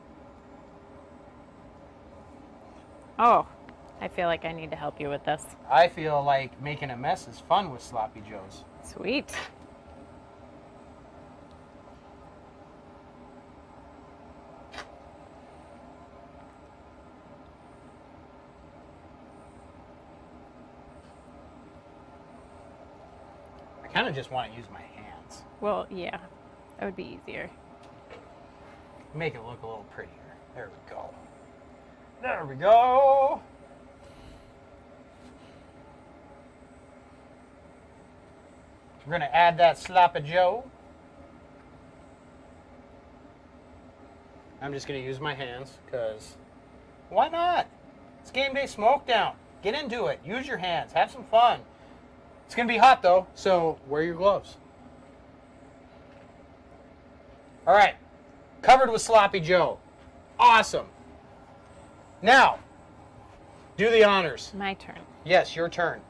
Oh, I feel like I need to help you with this. I feel like making a mess is fun with Sloppy Joes. Sweet. I kind of just want to use my hands. Well, yeah, that would be easier. Make it look a little prettier. There we go. There we go. We're going to add that Sloppy Joe. I'm just going to use my hands because why not? It's Game Day Smokedown. Get into it. Use your hands. Have some fun. It's going to be hot though, so wear your gloves. All right. Covered with Sloppy Joe. Awesome. Now, do the honors. My turn. Yes, your turn.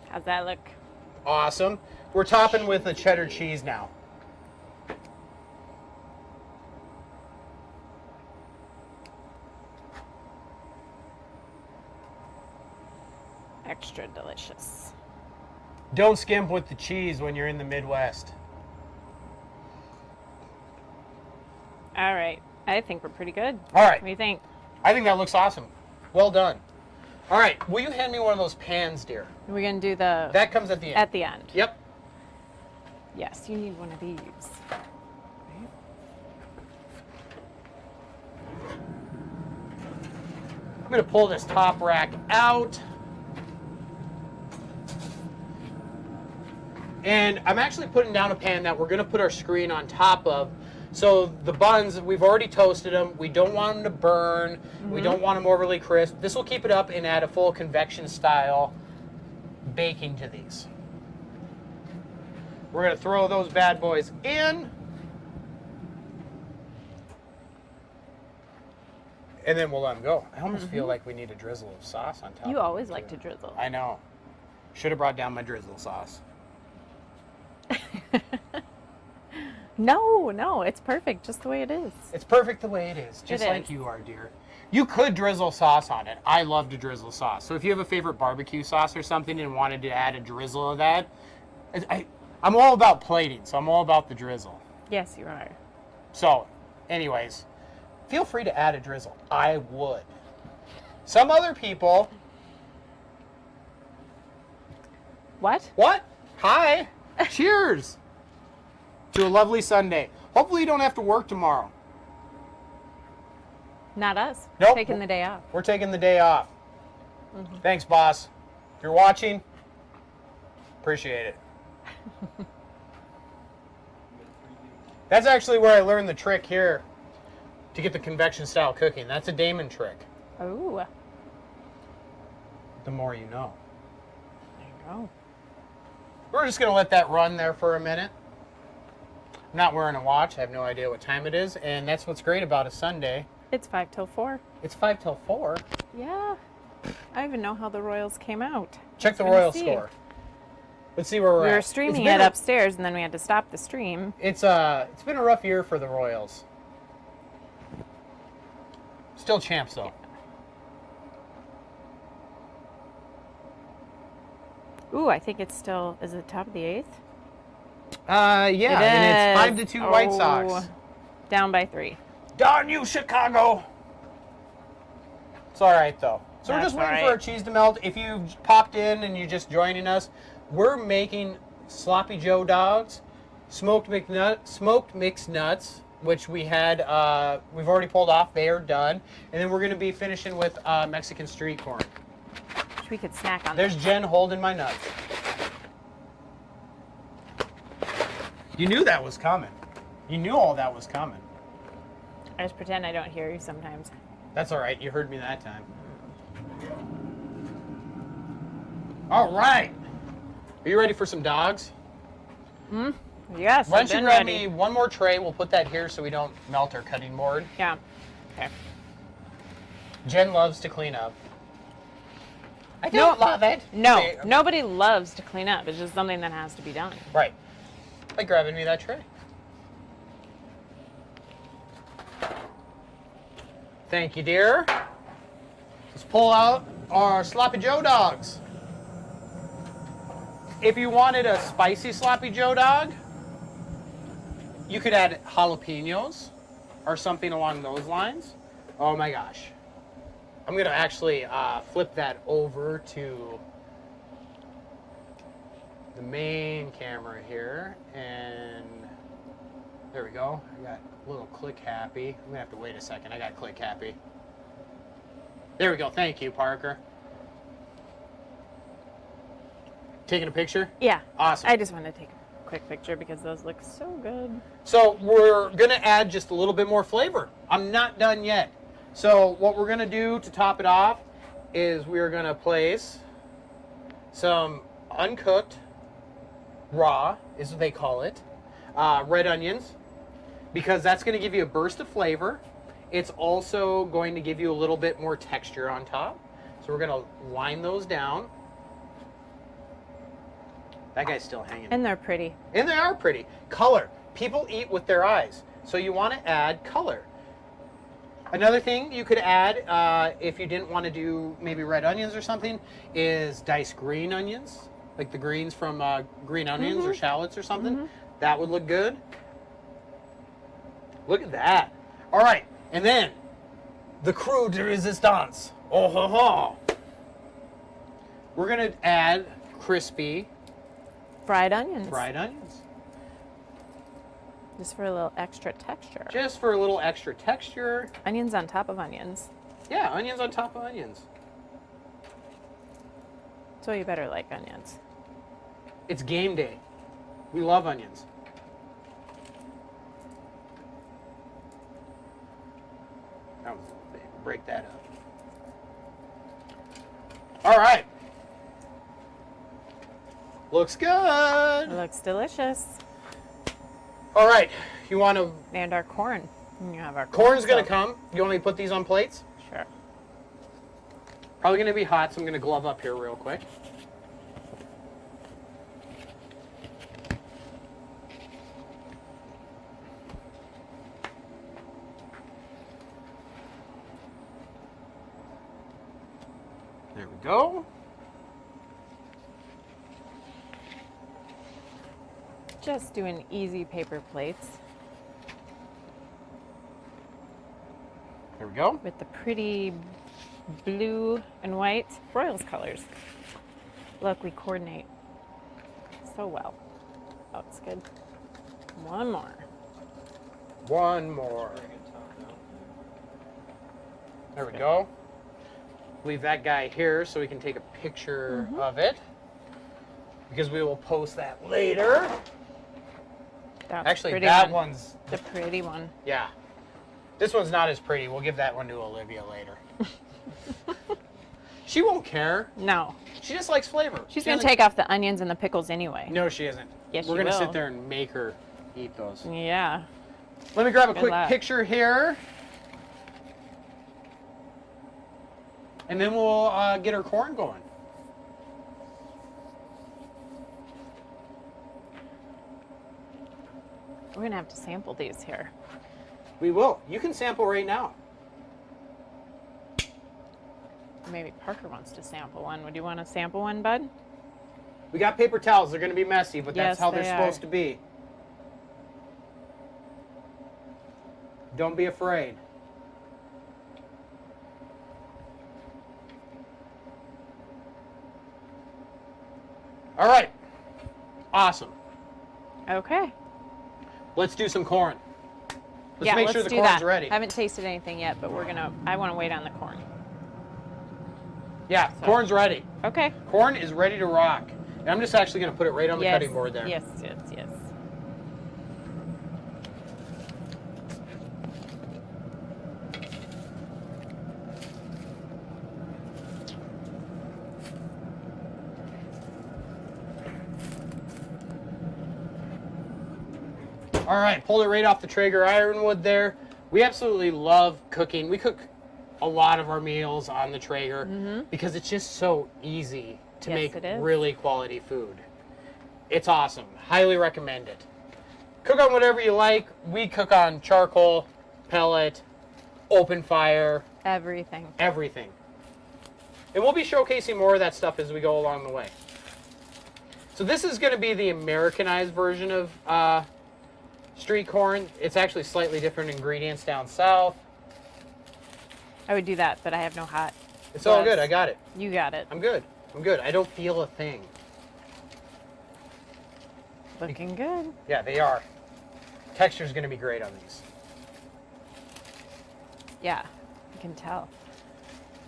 How's that look? Awesome. We're topping with the cheddar cheese now. extra delicious. Don't skimp with the cheese when you're in the Midwest. All right. I think we're pretty good. All right. What do you think? I think that looks awesome. Well done. All right. Will you hand me one of those pans, dear? We're going to do the... That comes at the end. At the end. Yep. Yes, you need one of these. I'm going to pull this top rack out. And I'm actually putting down a pan that we're going to put our screen on top of. So the buns, we've already toasted them. We don't want them to burn. Mm-hmm. We don't want them overly crisp. This will keep it up and add a full convection style baking to these. We're going to throw those bad boys in. And then we'll let them go. I almost feel like we need a drizzle of sauce on top. You always like to drizzle. I know. Should have brought down my drizzle sauce. No, it's perfect just the way it is. It's perfect the way it is, just like you are, dear. You could drizzle sauce on it. I love to drizzle sauce. So if you have a favorite barbecue sauce or something and wanted to add a drizzle of that, I'm all about plating, so I'm all about the drizzle. Yes, you are. So, anyways, feel free to add a drizzle. I would. Some other people... What? What? Hi. Cheers to a lovely Sunday. Hopefully you don't have to work tomorrow. Not us. Nope. Taking the day off. We're taking the day off. Thanks, boss. If you're watching, appreciate it. That's actually where I learned the trick here to get the convection style cooking. That's a Damon trick. Oh. The more you know. There you go. We're just going to let that run there for a minute. I'm not wearing a watch. I have no idea what time it is. And that's what's great about a Sunday. It's 5 till 4. It's 5 till 4. Yeah. I don't even know how the Royals came out. Check the Royal score. Let's see where we're at. We were streaming it upstairs, and then we had to stop the stream. It's been a rough year for the Royals. Still champs, though. Ooh, I think it's still... Is it top of the 8th? Yeah, and it's 5-2 White Sox. Down by 3. Darn you, Chicago! It's all right, though. So we're just waiting for our cheese to melt. If you've popped in and you're just joining us, we're making Sloppy Joe dogs, smoked mixed nuts, which we had, we've already pulled off. They are done. And then we're going to be finishing with Mexican street corn. Which we could snack on. There's Jen holding my nuts. You knew that was coming. You knew all that was coming. I just pretend I don't hear you sometimes. That's all right. You heard me that time. All right. Are you ready for some dogs? Yes. Why don't you grab me one more tray? We'll put that here so we don't melt our cutting board. Yeah. Okay. Jen loves to clean up. I don't love it. No, nobody loves to clean up. It's just something that has to be done. Right. Like grabbing me that tray. Thank you, dear. Let's pull out our Sloppy Joe dogs. If you wanted a spicy Sloppy Joe dog, you could add jalapenos or something along those lines. Oh my gosh. I'm going to actually flip that over to the main camera here. And there we go. I got a little click happy. I'm going to have to wait a second. I got click happy. There we go. Thank you, Parker. Taking a picture? Yeah. Awesome. I just want to take a quick picture because those look so good. So we're going to add just a little bit more flavor. I'm not done yet. So what we're going to do to top it off is we're going to place some uncooked, raw is what they call it, red onions, because that's going to give you a burst of flavor. It's also going to give you a little bit more texture on top. So we're going to line those down. That guy's still hanging. And they're pretty. And they are pretty. Color. People eat with their eyes. So you want to add color. Another thing you could add, if you didn't want to do maybe red onions or something, is diced green onions, like the greens from green onions or shallots or something. That would look good. Look at that. All right, and then the crew de resistance. Oh ho ho! We're gonna add crispy Fried onions. fried onions, Just for a little extra texture. just for a little extra texture. Onions on top of onions. Yeah, onions on top of onions. So you better like onions. It's game day. We love onions. That was a little big. Break that up. All right. Looks It good. looks delicious. All right. You want to... And our corn. You have our Corn's going to so- come. You want me to put these on plates? Sure. Probably going to be hot, so I'm going to glove up here real quick. There we go. Just doing easy paper plates There we go. with the pretty blue and white Royals colors. Look, we coordinate so well. Oh, it's good. One more. One more. Bring it top down. There we go. Leave that guy here so we can take a picture of it, because we will post that later. That's Actually, pretty that one. one's, The pretty one. yeah. This one's not as pretty. We'll give that one to Olivia later. She won't care. No. She just likes flavor. She's She going to doesn't- take off the onions and the pickles anyway. No, she isn't. Yes, We're she gonna will. sit there and make her eat those. Yeah. Let me grab a Good quick luck. picture here. And then we'll get our corn going. We're going to have to sample these here. We will. You can sample right now. Maybe Parker wants to sample one. Would you want to sample one, bud? We got paper towels. They're going to be messy, but that's Yes, how they're they supposed are. to be. Don't be afraid. All right. Awesome. Okay. Let's do some corn. Let's yeah, make let's sure the do corn's that. ready. I haven't tasted anything yet, but I want to wait on the corn. Yeah, So- corn's ready. Okay. Corn is ready to rock. And I'm just actually going to put it right on the Yes, cutting board there. Yes, yes, yes. All right, pulled it right off the Traeger ironwood there. We absolutely love cooking. We cook a lot of our meals on the Traeger because it's just so easy to Yes, make it is. really quality food. It's awesome. Highly recommend it. Cook on whatever you like. We cook on charcoal, pellet, open fire, Everything. everything. And we'll be showcasing more of that stuff as we go along the way. So this is going to be the Americanized version of street corn. It's actually slightly different ingredients down south. I would do that, but I have no hot. It's all gloves. good. I got it. You got it. I'm good. I'm good. I don't feel a thing. Looking good. Yeah, they are. Texture's going to be great on these. Yeah, I can tell.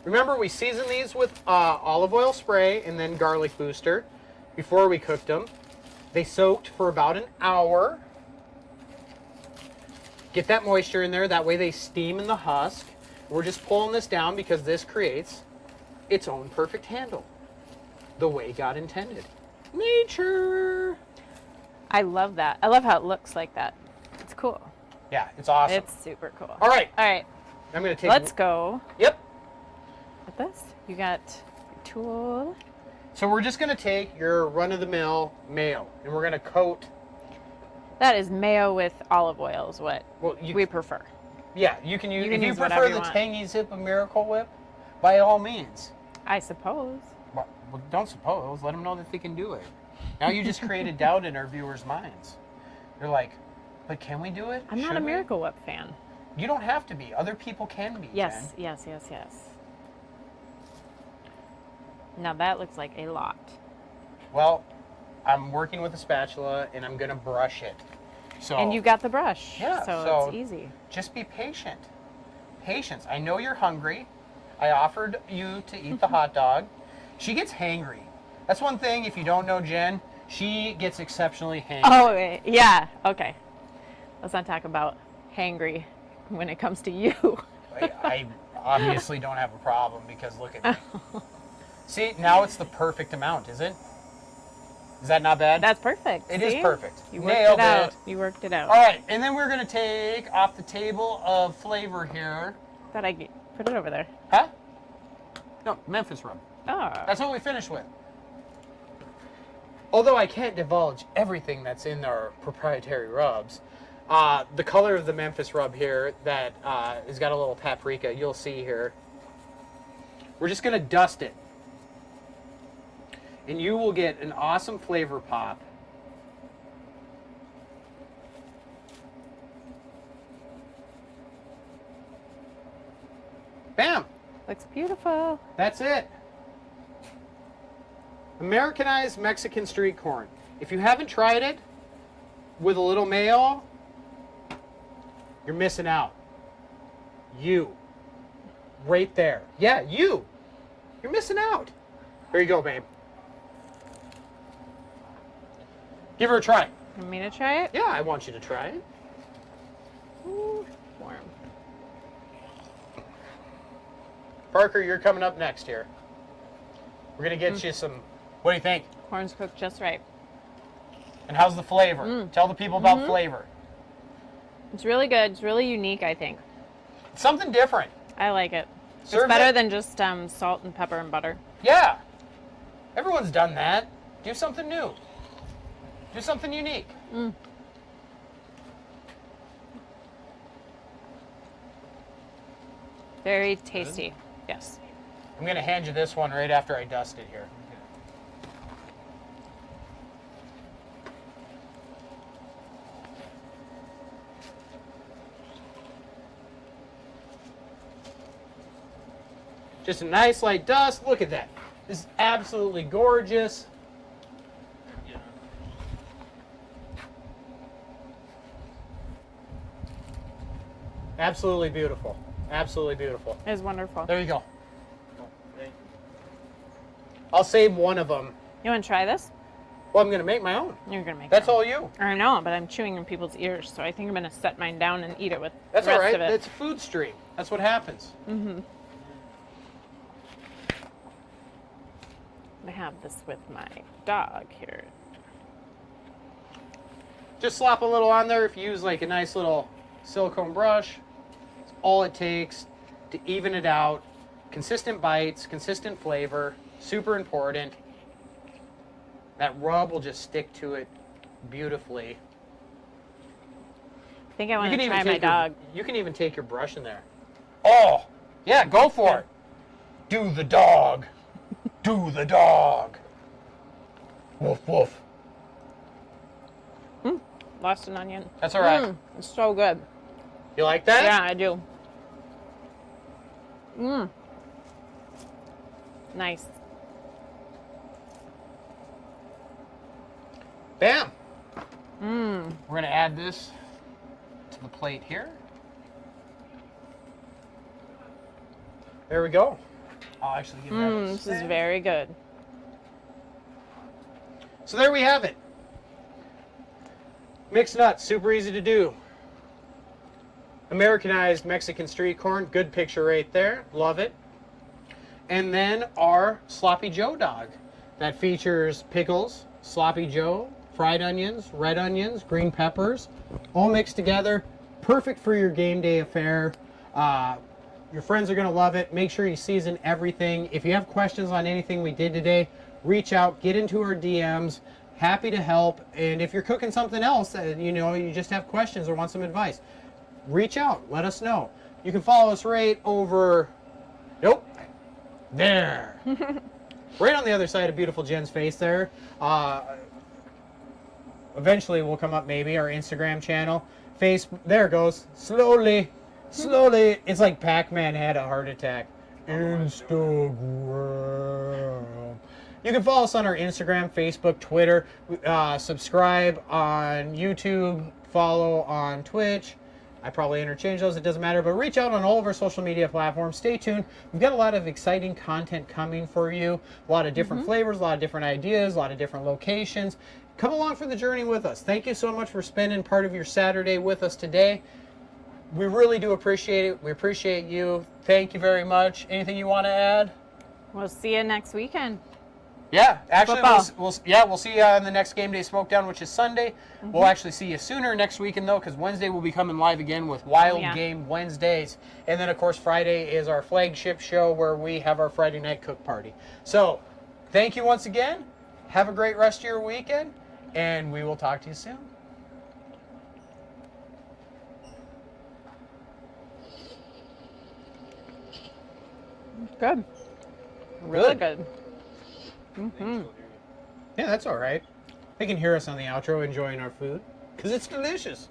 Remember, we seasoned these with olive oil spray and then garlic booster before we cooked them. They soaked for about an hour. Get that moisture in there. That way they steam in the husk. We're just pulling this down because this creates its own perfect handle. The way God intended. Nature. I love that. I love how it looks like that. It's cool. Yeah, it's awesome. It's super cool. All right. All right. I'm going to take... Let's go Yep. with this. You got your tool. So we're just going to take your run-of-the-mill mayo, and we're going to coat... That is mayo with olive oil is what Well, we prefer. Yeah, you can use. You can if you use prefer whatever you the want. tangy zip of Miracle Whip, by all means. I suppose. Well, don't suppose. Let them know that they can do it. Now you just created doubt in our viewers' minds. They're like, but can we do it? I'm not Should a we?" Miracle Whip fan. You don't have to be. Other people can be. Yes, Jen. yes. Now that looks like a lot. Well, I'm working with a spatula and I'm gonna brush it. So. And you got the brush, Yeah, so so- it's easy. Just be patient. Patience. I know you're hungry. I offered you to eat the hot dog. She gets hangry. That's one thing. If you don't know Jen, she gets exceptionally hangry. Oh, yeah, okay. Let's not talk about hangry when it comes to you. I obviously don't have a problem because look at me. See, now it's the perfect amount, is it? Is that not bad? That's perfect. It is see? perfect. You worked Nailed it out. it. You worked it out. All right, and then we're gonna take off the table of flavor here. Thought I put it over there. Huh? No, Memphis rum. Oh. That's what we finished with. Although I can't divulge everything that's in our proprietary rubs, the color of the Memphis rub here that has got a little paprika, you'll see here. We're just going to dust it. And you will get an awesome flavor pop. Bam! Looks beautiful. That's it. Americanized Mexican street corn. If you haven't tried it with a little mayo, you're missing out. You. Right there. Yeah, you. You're missing out. Here you go, babe. Give her a try. Want me to try it? Yeah, I want you to try it. Ooh, warm. Parker, you're coming up next here. We're going to get you some. What do you think? Corn's cooked just right. And how's the flavor? Tell the people about flavor. It's really good. It's really unique, I think. It's something different. I like it. Serve it's better it- than just salt and pepper and butter. Yeah. Everyone's done that. Do something new. Do something unique. Very tasty. Yes. I'm going to hand you this one right after I dust it here. Just a nice light dust. Look at that. This is absolutely gorgeous. Yeah. Absolutely beautiful. Absolutely beautiful. It was wonderful. There you go. Oh, thank you. I'll save one of them. You want to try this? Well, I'm going to make my own. You're going to make That's it. all you. I know, but I'm chewing in people's ears, so I think I'm going to set mine down and eat it with That's the all rest right. of it. It's a food stream. That's what happens. I have this with my dog here. Just slap a little on there. If you use like a nice little silicone brush, it's all it takes to even it out. Consistent bites, consistent flavor, super important. That rub will just stick to it beautifully. I think I want to even try my take your- dog. you can even take your brush in there. Oh, yeah, go for it. Do the dog. Do the dog. Woof, woof. Lost an onion. That's all right. It's so good. You like that? Yeah, I do. Nice. Bam. We're going to add this to the plate here. There we go. I'll actually give that a This is sip. very good. So there we have it. Mixed nuts, super easy to do. Americanized Mexican street corn, good picture right there. Love it. And then our Sloppy Joe dog that features pickles, Sloppy Joe, fried onions, red onions, green peppers, all mixed together. Perfect for your game day affair. Your friends are going to love it. Make sure you season everything. If you have questions on anything we did today, reach out, get into our DMs. Happy to help. And if you're cooking something else, you just have questions or want some advice, reach out. Let us know. You can follow us right over. Nope. There. Right on the other side of beautiful Jen's face there. Eventually will come up maybe our Instagram channel. There it goes. Slowly. It's like Pac-Man had a heart attack. Instagram. You can follow us on our Instagram, Facebook, Twitter. Subscribe on YouTube. Follow on Twitch. I probably interchange those. It doesn't matter. But reach out on all of our social media platforms. Stay tuned. We've got a lot of exciting content coming for you. A lot of different flavors, a lot of different ideas, a lot of different locations. Come along for the journey with us. Thank you so much for spending part of your Saturday with us today. We really do appreciate it. We appreciate you. Thank you very much. Anything you want to add? We'll see you next weekend. Yeah, actually, Football. we'll see you on the next Game Day Smokedown, which is Sunday. We'll actually see you sooner next weekend, though, because Wednesday we'll be coming live again with Wild Game Wednesdays. And then, of course, Friday is our flagship show where we have our Friday night cook party. So, thank you once again. Have a great rest of your weekend, and we will talk to you soon. Good. Really good. Yeah, that's all right. They can hear us on the outro enjoying our food because it's delicious.